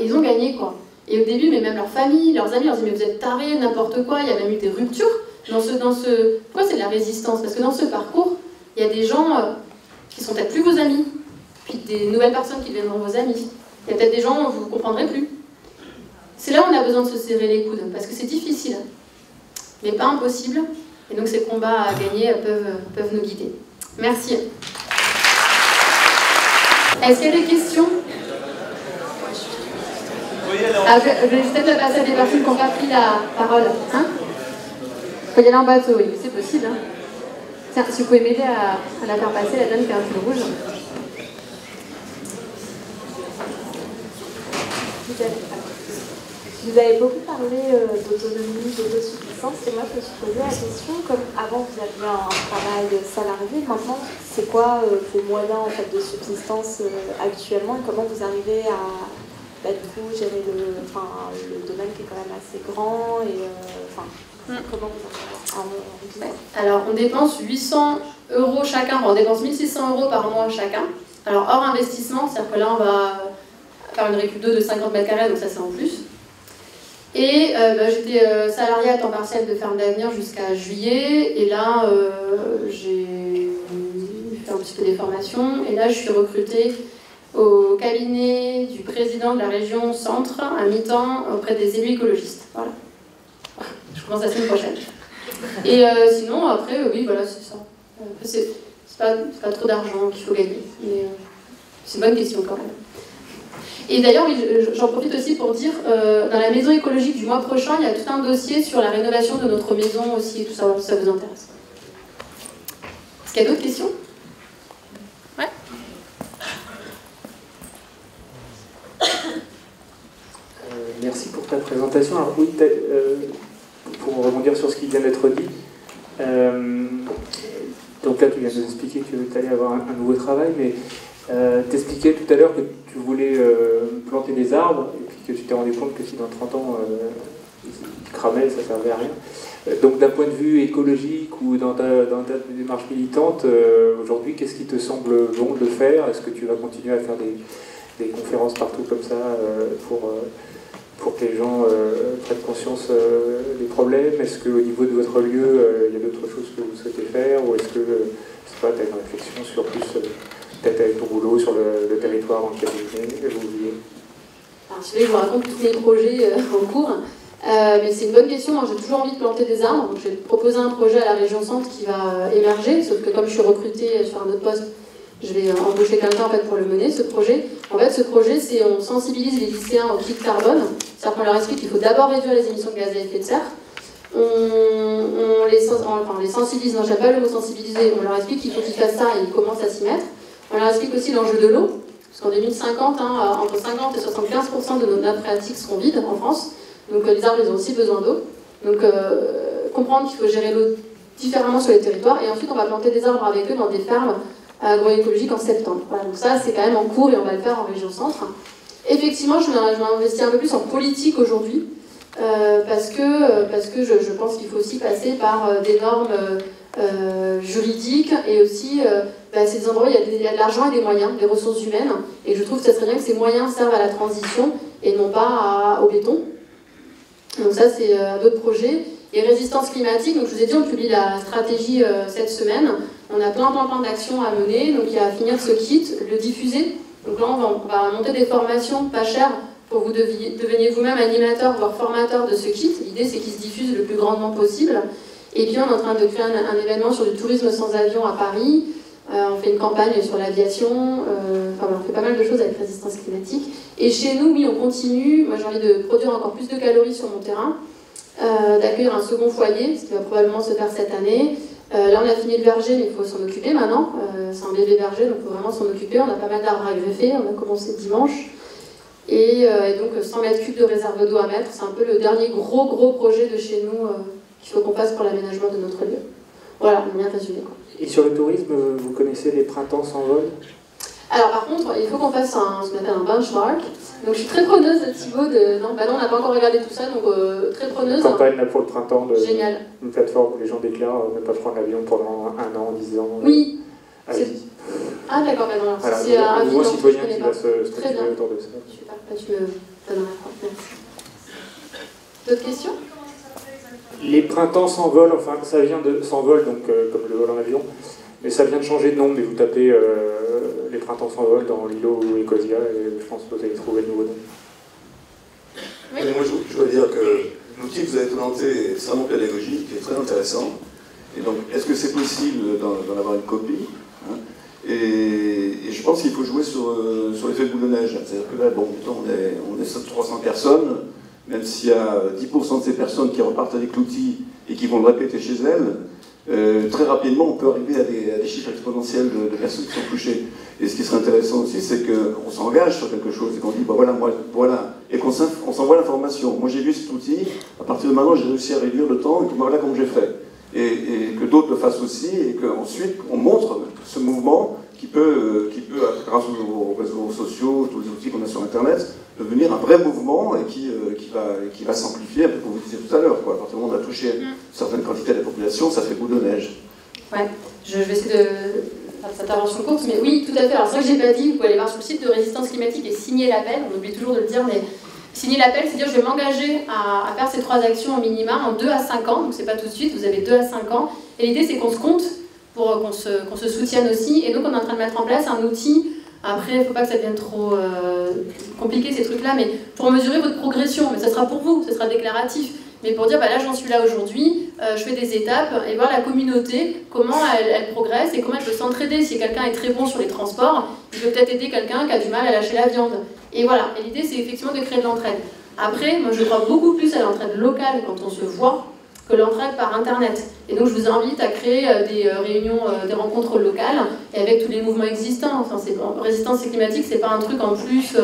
Speaker 1: ils ont gagné quoi. Et au début, mais même leur famille, leurs amis leur disaient mais vous êtes tarés, n'importe quoi, il y a même eu des ruptures Pourquoi c'est de la résistance? Parce que dans ce parcours, il y a des gens qui sont peut-être plus vos amis, puis des nouvelles personnes qui deviendront vos amis. Il y a peut-être des gens où vous ne comprendrez plus. C'est là où on a besoin de se serrer les coudes, parce que c'est difficile, mais pas impossible. Et donc ces combats à gagner peuvent nous guider. Merci. Est-ce qu'il y a des questions? Je vais peut-être la passer à des personnes qui n'ont pas pris la parole. Il faut y aller en bateau, oui, c'est possible. Tiens, si vous pouvez m'aider à la faire passer, la dame qui a un fil rouge.
Speaker 10: Vous avez beaucoup parlé d'autonomie, d'autosuffisance, et moi je me suis posé la question, comme avant vous aviez un travail salarié, maintenant c'est quoi vos moyens en fait, de subsistance actuellement, et comment vous arrivez à du coup, gérer le domaine qui est quand même assez grand et comment vous
Speaker 1: Alors, on dépense 800 € chacun, on dépense 1600 € par mois chacun. Alors, hors investissement, c'est-à-dire que là, on va faire une récup d'eau de 50 mètres carrés, donc ça, c'est en plus. Et j'étais salariée à temps partiel de Ferme d'Avenir jusqu'à juillet, et là, j'ai fait un petit peu des formations, et là, je suis recrutée au cabinet du président de la région Centre, à mi-temps, auprès des élus écologistes. Voilà. Je commence la semaine prochaine. Et sinon, après, oui, voilà, c'est ça. C'est pas trop d'argent qu'il faut gagner, mais c'est une bonne question quand même. Et d'ailleurs, oui, j'en profite aussi pour dire, dans la maison écologique du mois prochain, il y a tout un dossier sur la rénovation de notre maison aussi, tout ça, si ça vous intéresse. Est-ce qu'il y a d'autres questions? Ouais.
Speaker 12: Merci pour ta présentation. Alors oui, pour rebondir sur ce qui vient d'être dit, donc là tu viens de nous expliquer que tu allais avoir un nouveau travail, mais t'expliquais tout à l'heure que tu voulais planter des arbres et puis que tu t'es rendu compte que si dans 30 ans ils cramaient, ça servait à rien. Donc d'un point de vue écologique ou dans ta démarche militante, aujourd'hui, qu'est-ce qui te semble bon de faire? Est-ce que tu vas continuer à faire des conférences partout comme ça pour que les gens prennent conscience des problèmes? Est-ce qu'au niveau de votre lieu, il y a d'autres choses que vous souhaitez faire? Ou est-ce que, je sais pas, tu as une réflexion sur plus, peut-être avec ton boulot, sur le territoire dans lequel vous vivez?
Speaker 1: Alors, je vous raconte tous mes projets en cours. Mais c'est une bonne question. Moi, j'ai toujours envie de planter des arbres. J'ai proposé un projet à la région Centre qui va émerger, sauf que comme je suis recrutée sur un autre poste, je vais embaucher quelqu'un en fait, pour le mener, ce projet. En fait, ce projet, c'est on sensibilise les lycéens au kit carbone. C'est-à-dire qu'on leur explique qu'il faut d'abord réduire les émissions de gaz à effet de serre. On les sensibilise, non, j'aime pas le mot sensibiliser, on leur explique qu'il faut qu'ils fassent ça et ils commencent à s'y mettre. On leur explique aussi l'enjeu de l'eau, parce qu'en 2050, entre 50 et 75% de nos nappes phréatiques seront vides en France. Donc les arbres, ils ont aussi besoin d'eau. Donc comprendre qu'il faut gérer l'eau différemment sur les territoires. Et ensuite, on va planter des arbres avec eux dans des fermes agroécologiques en septembre. Voilà, donc ça, c'est quand même en cours et on va le faire en région Centre. Effectivement, je m'investis un peu plus en politique aujourd'hui. Parce que je pense qu'il faut aussi passer par des normes juridiques et aussi c'est des endroits où il y a de l'argent et des moyens, des ressources humaines. Et je trouve que ça serait bien que ces moyens servent à la transition et non pas au béton. Donc ça, c'est d'autres projets. Et résistance climatique, donc je vous ai dit, on publie la stratégie cette semaine. On a plein d'actions à mener. Donc il y a à finir ce kit, le diffuser. Donc là, on va monter des formations pas chères pour que vous deveniez vous-même animateur, voire formateur de ce kit. L'idée, c'est qu'il se diffuse le plus grandement possible. Et puis, on est en train de créer un événement sur du tourisme sans avion à Paris. On fait une campagne sur l'aviation. On fait pas mal de choses avec résistance climatique. Et chez nous, oui, on continue. Moi, j'ai envie de produire encore plus de calories sur mon terrain, d'accueillir un second foyer, ce qui va probablement se faire cette année. Là, on a fini le verger, mais il faut s'en occuper maintenant. C'est un bébé verger, donc il faut vraiment s'en occuper. On a pas mal d'arbres à greffer. On a commencé dimanche. Et donc 100 mètres cubes de réserve d'eau à mettre, c'est un peu le dernier gros projet de chez nous qu'il faut qu'on fasse pour l'aménagement de notre lieu. Voilà, bien résumé.
Speaker 12: Et sur le tourisme, vous connaissez les printemps s'envolent?
Speaker 1: Alors par contre, il faut qu'on fasse ce qu'on appelle un benchmark. Donc je suis très preneuse, Thibaut, non, on n'a pas encore regardé tout ça, donc très preneuse.
Speaker 12: Campagne là, pour le printemps,
Speaker 1: génial.
Speaker 12: Une plateforme où les gens déclarent ne pas prendre l'avion pendant 1 an, 10 ans.
Speaker 1: Oui.
Speaker 12: Allez-y.
Speaker 1: Ah d'accord, non,
Speaker 12: voilà,
Speaker 1: c'est un
Speaker 12: nouveau citoyen qui va se structurer autour de ça.
Speaker 1: Super, tu me donnes la porte, merci. D'autres questions?
Speaker 12: Les printemps s'envolent, enfin ça vient de s'envol, donc comme le vol en avion, mais ça vient de changer de nom, mais vous tapez les printemps s'envolent dans Lilo ou Ecosia et je pense que vous allez trouver le nouveau nom.
Speaker 13: Oui. Moi je voudrais dire que l'outil que vous avez présenté est extrêmement pédagogique et très intéressant. Et donc est-ce que c'est possible d'en avoir une copie, hein? Et je pense qu'il faut jouer sur l'effet boule de neige. C'est-à-dire que là, bon, on est 300 personnes, même s'il y a 10% de ces personnes qui repartent avec l'outil et qui vont le répéter chez elles, très rapidement, on peut arriver à des chiffres exponentiels de personnes qui sont touchées. Et ce qui serait intéressant aussi, c'est qu'on s'engage sur quelque chose et qu'on dit, bah voilà, et qu'on s'envoie l'information. Moi, j'ai vu cet outil, à partir de maintenant, j'ai réussi à réduire le temps, et voilà comment j'ai fait. Et que d'autres le fassent aussi, et qu'ensuite, on montre ce mouvement qui peut, grâce aux réseaux sociaux, tous les outils qu'on a sur Internet, devenir un vrai mouvement et qui va s'amplifier, un peu comme vous disiez tout à l'heure. À partir du moment où on a touché une certaine quantité de la population, ça fait boule de neige.
Speaker 1: Ouais, je vais essayer de faire cette intervention courte, mais oui, tout à fait. Alors c'est vrai que j'ai pas dit, vous pouvez aller voir sur le site de Résistance Climatique et signer l'appel, on oublie toujours de le dire, mais signer l'appel, c'est dire je vais m'engager à faire ces 3 actions au minima en 2 à 5 ans, donc c'est pas tout de suite, vous avez 2 à 5 ans, et l'idée c'est qu'on se compte, pour qu'on se soutienne aussi, et donc on est en train de mettre en place un outil. Après, il ne faut pas que ça devienne trop compliqué ces trucs-là, mais pour mesurer votre progression, mais ça sera pour vous, ça sera déclaratif. Mais pour dire, bah là j'en suis là aujourd'hui, je fais des étapes, et voir la communauté, comment elle progresse et comment elle peut s'entraider. Si quelqu'un est très bon sur les transports, il peut peut-être aider quelqu'un qui a du mal à lâcher la viande. Et voilà, et l'idée c'est effectivement de créer de l'entraide. Après, moi je crois beaucoup plus à l'entraide locale quand on se voit, que l'entraide par internet. Et donc je vous invite à créer des réunions, des rencontres locales, et avec tous les mouvements existants. Enfin, Résistance climatique, c'est pas un truc en plus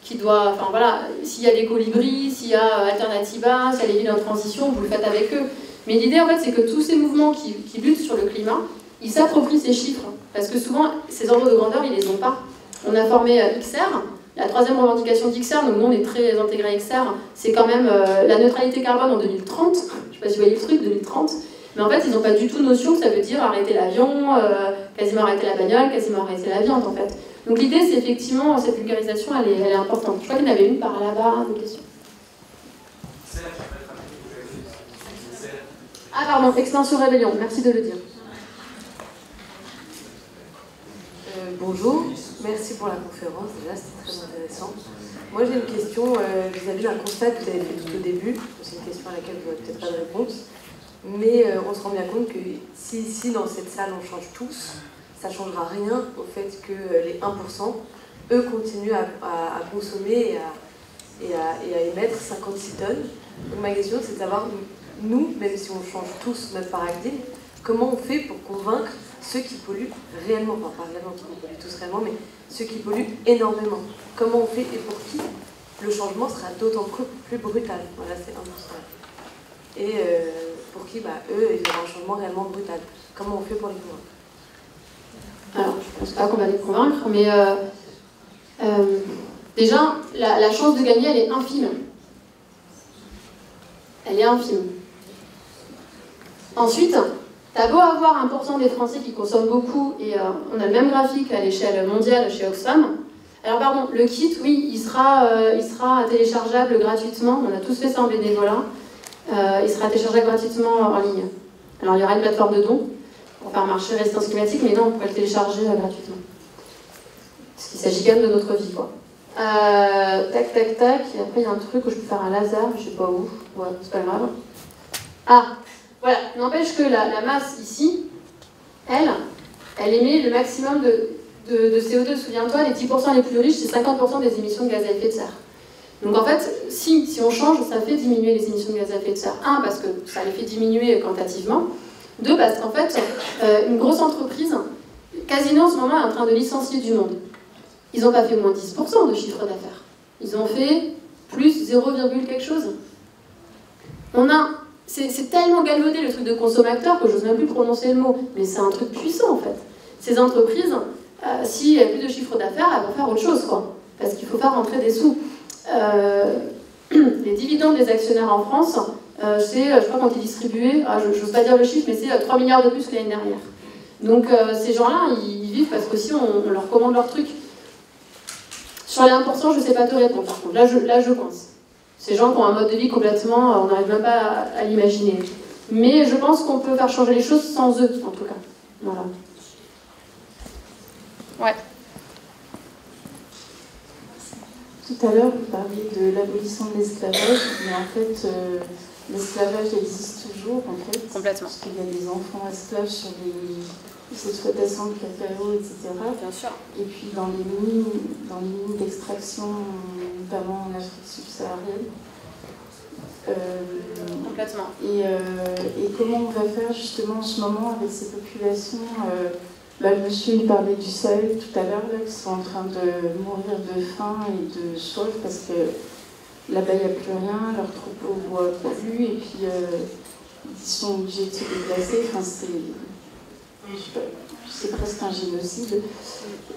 Speaker 1: qui doit... Enfin voilà, s'il y a des colibris, s'il y a Alternativa, s'il y a les villes en transition, vous le faites avec eux. Mais l'idée en fait, c'est que tous ces mouvements qui luttent sur le climat, ils s'approprient ces chiffres. Parce que souvent, ces ordres de grandeur, ils les ont pas. On a formé XR. La 3e revendication d'XR, donc nous on est très intégré à XR, c'est quand même la neutralité carbone en 2030. Je ne sais pas si vous voyez le truc, 2030. Mais en fait, ils n'ont pas du tout notion que ça veut dire arrêter l'avion, quasiment arrêter la bagnole, quasiment arrêter la viande en fait. Donc l'idée, c'est effectivement, cette vulgarisation, elle est importante. Je crois qu'il y en avait une par là-bas, des questions. Ah pardon, Extinction Rébellion, merci de le dire.
Speaker 14: Bonjour, merci pour la conférence, déjà c'était très intéressant. Moi j'ai une question vis-à-vis d'un constat que vous avez fait tout au début, c'est une question à laquelle vous n'avez peut-être pas de réponse, mais on se rend bien compte que si ici dans cette salle on change tous, ça ne changera rien au fait que les 1%, eux continuent à consommer et à émettre 56 tonnes. Donc ma question c'est de savoir, nous, même si on change tous notre paradigme, comment on fait pour convaincre ceux qui polluent réellement, enfin pas réellement, qui polluent tous réellement, mais ceux qui polluent énormément. Comment on fait et pour qui le changement sera d'autant plus brutal. Voilà, c'est un constat. Et pour qui, eux, ils auront un changement réellement brutal. Comment on fait pour les convaincre?
Speaker 1: Alors, je ne pense pas qu'on va les convaincre, mais déjà, la chance de gagner, elle est infime. Elle est infime. Ensuite, t'as beau avoir 1% des Français qui consomment beaucoup, et on a le même graphique à l'échelle mondiale chez Oxfam. Alors pardon, le kit, oui, il sera téléchargeable gratuitement, on a tous fait ça en bénévolat, il sera téléchargeable gratuitement en ligne. Alors il y aura une plateforme de dons pour faire marcher Résistance Climatique, mais non, on pourrait le télécharger gratuitement. Parce qu'il s'agit quand même de notre vie, quoi. Tac, tac, tac, et après il y a un truc où je peux faire un laser, je sais pas où, ouais, c'est pas grave. Ah, voilà, n'empêche que la masse ici, elle émet le maximum de CO2. Souviens-toi, les 10% les plus riches, c'est 50% des émissions de gaz à effet de serre. Donc en fait, si on change, ça fait diminuer les émissions de gaz à effet de serre. 1, parce que ça les fait diminuer quantitativement. 2, parce qu'en fait, une grosse entreprise, Casino en ce moment est en train de licencier du monde. Ils n'ont pas fait moins 10% de chiffre d'affaires. Ils ont fait plus 0, quelque chose. C'est tellement galvaudé le truc de consommateur que je n'ose même plus prononcer le mot. Mais c'est un truc puissant en fait. Ces entreprises, s'il n'y a plus de chiffre d'affaires, elles vont faire autre chose, quoi. Parce qu'il faut faire rentrer des sous. Les dividendes des actionnaires en France, c'est, je crois qu'on est distribué, je n'ose pas dire le chiffre, mais c'est 3 milliards de plus que l'année dernière. Donc ces gens-là, ils vivent parce qu'aussi on leur commande leur truc. Sur les 1%, je ne sais pas te répondre par contre. Là, je pense. Ces gens qui ont un mode de vie complètement, on n'arrive même pas à l'imaginer. Mais je pense qu'on peut faire changer les choses sans eux, en tout cas. Voilà. Ouais.
Speaker 7: Tout à l'heure, vous parliez de l'abolition de l'esclavage, mais en fait, l'esclavage existe toujours, en fait.
Speaker 1: Complètement.
Speaker 7: Parce qu'il y a des enfants esclaves sur les exploitations de cacao, etc.
Speaker 1: Bien sûr.
Speaker 7: Et puis dans les mines d'extraction, notamment en Afrique subsaharienne.
Speaker 1: Complètement.
Speaker 7: Et comment on va faire justement en ce moment avec ces populations le monsieur il parlait du Sahel tout à l'heure, qui sont en train de mourir de faim et de soif parce que là-bas il n'y a plus rien, leurs troupeaux ne boivent plus et puis ils sont obligés de se déplacer. Enfin, c'est presque un génocide.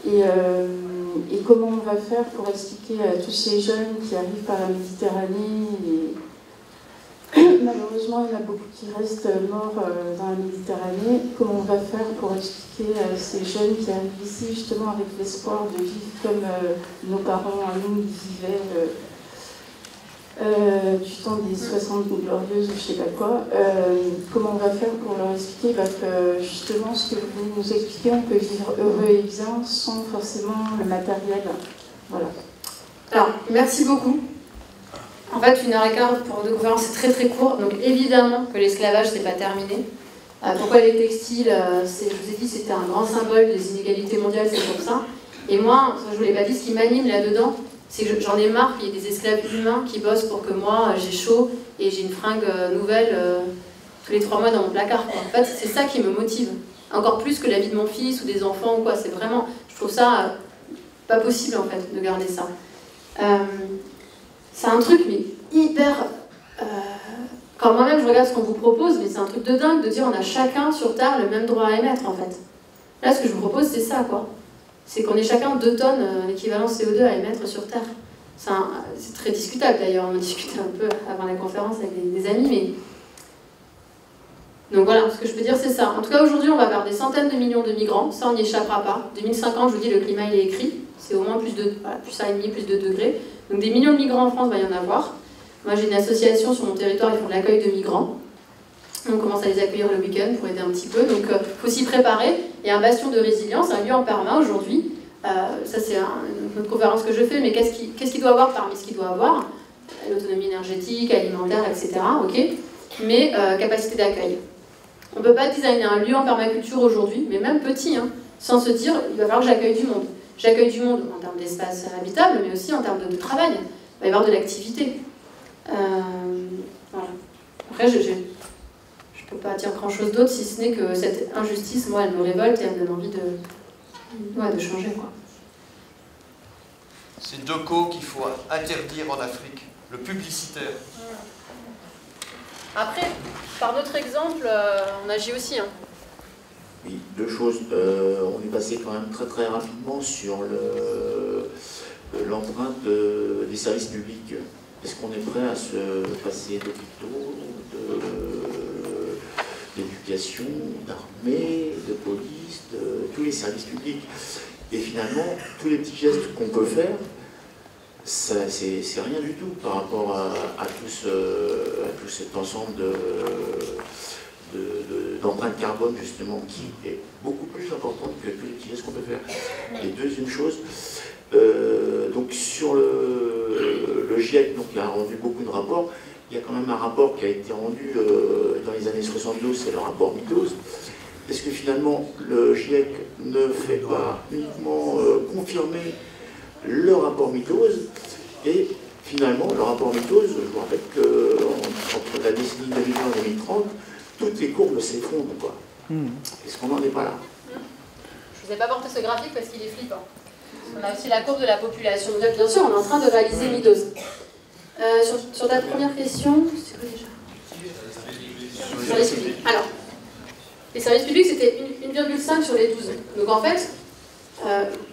Speaker 7: Et comment on va faire pour expliquer à tous ces jeunes qui arrivent par la Méditerranée, et malheureusement il y en a beaucoup qui restent morts dans la Méditerranée, comment on va faire pour expliquer à ces jeunes qui arrivent ici justement avec l'espoir de vivre comme nos parents à nous vivaient du temps des 60 glorieuses ou je sais pas quoi, comment on va faire pour leur expliquer que justement ce que vous nous expliquez, on peut vivre heureux et bien sans forcément le matériel. Voilà.
Speaker 1: Alors, merci beaucoup. En fait, 1h15 pour deux conférences, c'est très très court, donc évidemment que l'esclavage, c'est pas terminé. Pourquoi les textiles, je vous ai dit, c'était un grand symbole des inégalités mondiales, c'est pour ça. Et moi, je vous l'ai pas dit, ce qui m'anime là-dedans, c'est que j'en ai marre qu'il y ait des esclaves humains qui bossent pour que moi, j'ai chaud et j'ai une fringue nouvelle tous les 3 mois dans mon placard, quoi. En fait, c'est ça qui me motive. Encore plus que la vie de mon fils ou des enfants ou quoi. C'est vraiment, je trouve ça pas possible en fait de garder ça. C'est un truc mais hyper... quand moi-même je regarde ce qu'on vous propose, mais c'est un truc de dingue de dire on a chacun sur Terre le même droit à émettre en fait. Là, ce que je vous propose, c'est ça, quoi. C'est qu'on ait chacun 2 tonnes l'équivalent CO2 à émettre sur Terre. C'est très discutable d'ailleurs, on en discutait un peu avant la conférence avec des amis, mais... Donc voilà, ce que je peux dire c'est ça. En tout cas aujourd'hui on va avoir des centaines de millions de migrants, ça on n'y échappera pas. 2050, je vous dis, le climat il est écrit, c'est au moins plus 1,5, plus 2 degrés. Donc des millions de migrants en France, il va y en avoir. Moi j'ai une association sur mon territoire, ils font de l'accueil de migrants. On commence à les accueillir le week-end pour aider un petit peu, donc il faut s'y préparer. Il y a un bastion de résilience, un lieu en perma aujourd'hui. Ça c'est une autre conférence que je fais, mais qu'est-ce qu'il doit avoir parmi ce qu'il doit avoir? L'autonomie énergétique, alimentaire, etc. Okay, mais capacité d'accueil. On ne peut pas designer un lieu en permaculture aujourd'hui, mais même petit, hein, sans se dire il va falloir que j'accueille du monde. J'accueille du monde en termes d'espace habitable, mais aussi en termes de travail. Il va y avoir de l'activité. Voilà. Après, je ne peux pas dire grand-chose d'autre, si ce n'est que cette injustice, moi, elle me révolte et elle me donne envie de changer, quoi.
Speaker 15: C'est 2 co qu'il faut interdire en Afrique, le publicitaire.
Speaker 1: Après, par notre exemple, on agit aussi. Hein.
Speaker 11: Oui, 2 choses. On est passé quand même très très rapidement sur l'empreinte des services publics. Est-ce qu'on est prêt à se passer d'hôpitaux, d'éducation, d'armée, de police, de tous les services publics? Et finalement, tous les petits gestes qu'on peut faire, c'est rien du tout par rapport à tout cet ensemble d'empreinte carbone justement qui est beaucoup plus importante que tous les petits gestes qu'on peut faire. Et deuxième chose, donc sur le GIEC, donc, qui a rendu beaucoup de rapports, il y a quand même un rapport qui a été rendu dans les années 72, c'est le rapport Mitose. Est-ce que finalement le GIEC ne fait pas uniquement confirmer le rapport Mitose, et finalement le rapport Mitose, je vous rappelle qu'entre la décennie 2020 et 2030, toutes les courbes s'effondrent, quoi. Est-ce qu'on n'en est pas là?
Speaker 1: Je ne vous ai pas porté ce graphique parce qu'il est flippant. On a aussi la courbe de la population. Donc, bien sûr, on est en train de réaliser Mitose. Sur ta première question, c'est quoi déjà? Services publics. Alors, les services publics, c'était 1,5 sur les 12. Donc en fait,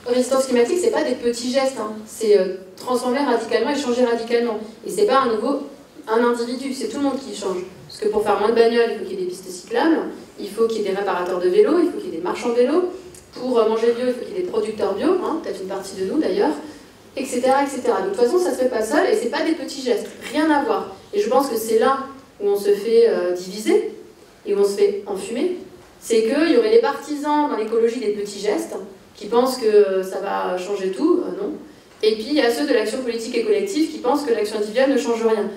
Speaker 1: résistance climatique, c'est pas des petits gestes, hein. C'est transformer radicalement et changer radicalement. Et c'est pas un individu, c'est tout le monde qui change. Parce que pour faire moins de bagnoles, il faut qu'il y ait des pistes cyclables, il faut qu'il y ait des réparateurs de vélos, il faut qu'il y ait des marchands de vélos. Pour manger bio, il faut qu'il y ait des producteurs bio, hein, peut-être une partie de nous d'ailleurs, etc., etc. Donc de toute façon, ça se fait pas seul et c'est pas des petits gestes, rien à voir. Et je pense que c'est là où on se fait diviser et où on se fait enfumer. C'est qu'il y aurait les partisans dans l'écologie des petits gestes qui pensent que ça va changer tout, non. Et puis il y a ceux de l'action politique et collective qui pensent que l'action individuelle ne change rien.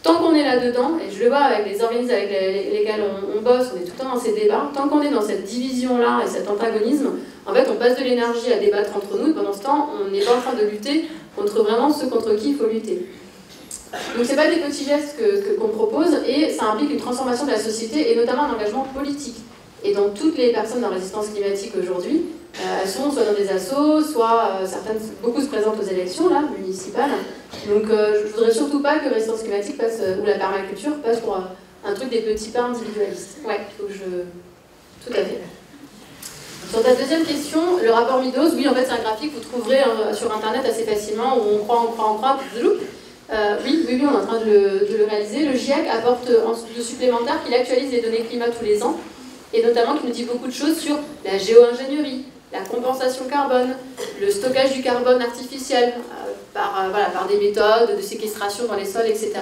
Speaker 1: Tant qu'on est là-dedans, et je le vois avec les organismes avec lesquels on bosse, on est tout le temps dans ces débats, tant qu'on est dans cette division-là et cet antagonisme, en fait on passe de l'énergie à débattre entre nous, et pendant ce temps, on n'est pas en train de lutter contre vraiment ceux contre qui il faut lutter. Donc c'est pas des petits gestes qu'on propose, et ça implique une transformation de la société, et notamment un engagement politique. Et donc toutes les personnes en résistance climatique aujourd'hui, elles sont soit dans des assos, soit certaines, beaucoup se présentent aux élections là, municipales. Donc je voudrais surtout pas que résistance climatique passe, ou la permaculture passe pour un truc des petits pas individualistes. Ouais, il faut que je... Tout à fait. Sur ta deuxième question, le rapport Meadows, oui, en fait, c'est un graphique que vous trouverez sur Internet assez facilement, où on croit, oui, on est en train de le réaliser. Le GIEC apporte en supplémentaire qu'il actualise les données climat tous les ans, et notamment qu'il nous dit beaucoup de choses sur la géo-ingénierie, la compensation carbone, le stockage du carbone artificiel, par des méthodes de séquestration dans les sols, etc.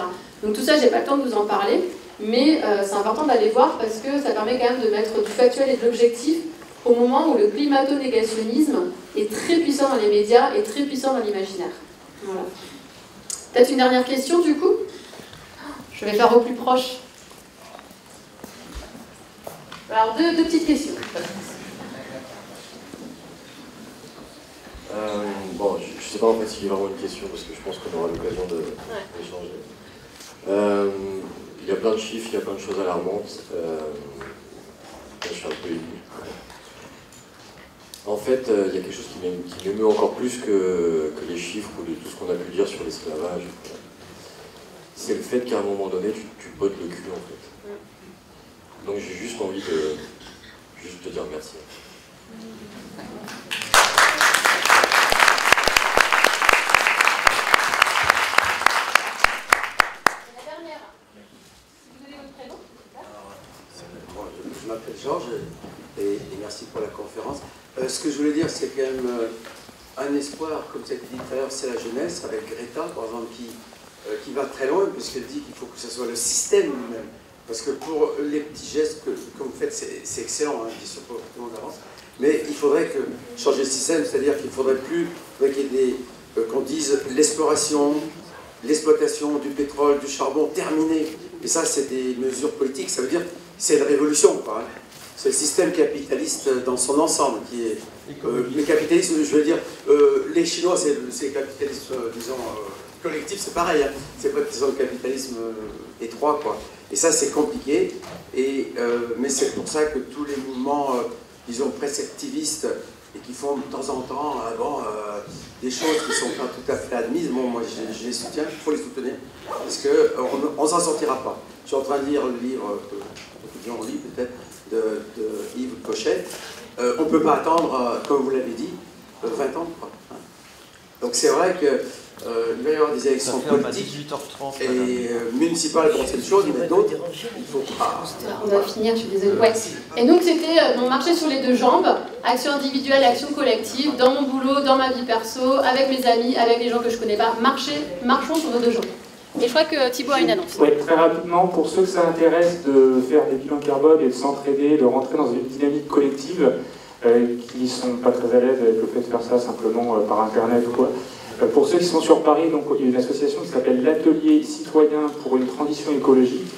Speaker 1: Donc tout ça, j'ai pas le temps de vous en parler, mais c'est important d'aller voir parce que ça permet quand même de mettre du factuel et de l'objectif au moment où le climato-négationnisme est très puissant dans les médias et très puissant dans l'imaginaire. Voilà. Peut-être une dernière question du coup? Je vais faire au plus proche. Alors deux petites questions.
Speaker 16: Bon, je ne sais pas en fait s'il y a vraiment une question parce que je pense qu'on aura l'occasion d'échanger. Il y a plein de chiffres, il y a plein de choses alarmantes. Je suis un peu ému. En fait, il y a quelque chose qui m'émeut encore plus que les chiffres ou de tout ce qu'on a pu dire sur l'esclavage. C'est le fait qu'à un moment donné, tu bottes le cul en fait. Donc j'ai juste envie de te dire merci.
Speaker 17: Je m'appelle Georges et merci pour la conférence. Ce que je voulais dire, c'est quand même un espoir, comme ça a été dit tout à l'heure, c'est la jeunesse, avec Greta, par exemple, qui va très loin, puisqu'elle dit qu'il faut que ce soit le système lui-même. Parce que pour les petits gestes que vous faites, c'est excellent, hein, je dis ça pour tout le monde avance. Mais il faudrait changer le système, c'est-à-dire qu'il faudrait qu'il y ait qu'on dise l'exploration, l'exploitation du pétrole, du charbon terminé. Et ça, c'est des mesures politiques, ça veut dire c'est une révolution, quoi. C'est le système capitaliste dans son ensemble qui est... le capitalisme, je veux dire, les Chinois, c'est le capitalisme, disons, collectif, c'est pareil, hein. C'est pas, disons, le capitalisme étroit, quoi. Et ça, c'est compliqué, mais c'est pour ça que tous les mouvements, disons, prescriptivistes, et qui font de temps en temps des choses qui ne sont pas tout à fait admises, bon, moi je les soutiens, il faut les soutenir, parce qu'on ne s'en sortira pas. Je suis en train de lire le livre, que on lit peut-être, de Yves Cochet. On ne peut pas attendre, comme vous l'avez dit, 20 ans, quoi. Donc c'est vrai que il va y avoir des élections politiques et municipales pour cette chose, mais d'autres, il faut pas...
Speaker 1: On va finir, je suis désolée. Ouais. Et donc c'était mon marcher sur les deux jambes, action individuelle, action collective, dans mon boulot, dans ma vie perso, avec mes amis, avec les gens que je connais pas. Marchons sur nos deux jambes. Et je crois que Thibaut a une annonce.
Speaker 12: Oui, très rapidement, pour ceux que ça intéresse de faire des bilans carbone et de s'entraider, de rentrer dans une dynamique collective, qui ne sont pas très à l'aise avec le fait de faire ça simplement par internet ou quoi. Pour ceux qui sont sur Paris, donc, il y a une association qui s'appelle l'Atelier citoyen pour une transition écologique.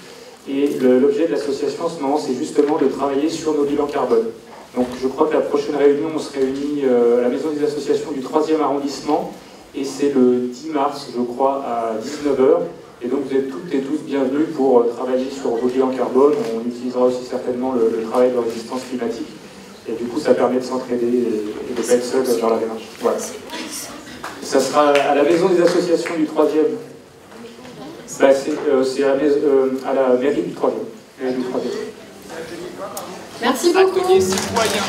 Speaker 12: Et l'objet de l'association en ce moment, c'est justement de travailler sur nos bilans carbone. Donc je crois que la prochaine réunion, on se réunit à la Maison des associations du 3e arrondissement. Et c'est le 10 mars, je crois, à 19h. Et donc vous êtes toutes et tous bienvenus pour travailler sur vos bilans carbone. On utilisera aussi certainement le travail de résistance climatique. Et du coup, ça permet de s'entraider et de ne pas être seul dans la démarche. Voilà. Ça sera à la Maison des associations du 3e. Bah, c'est à la mairie du 3e.
Speaker 1: Merci beaucoup.
Speaker 5: Atelier citoyen.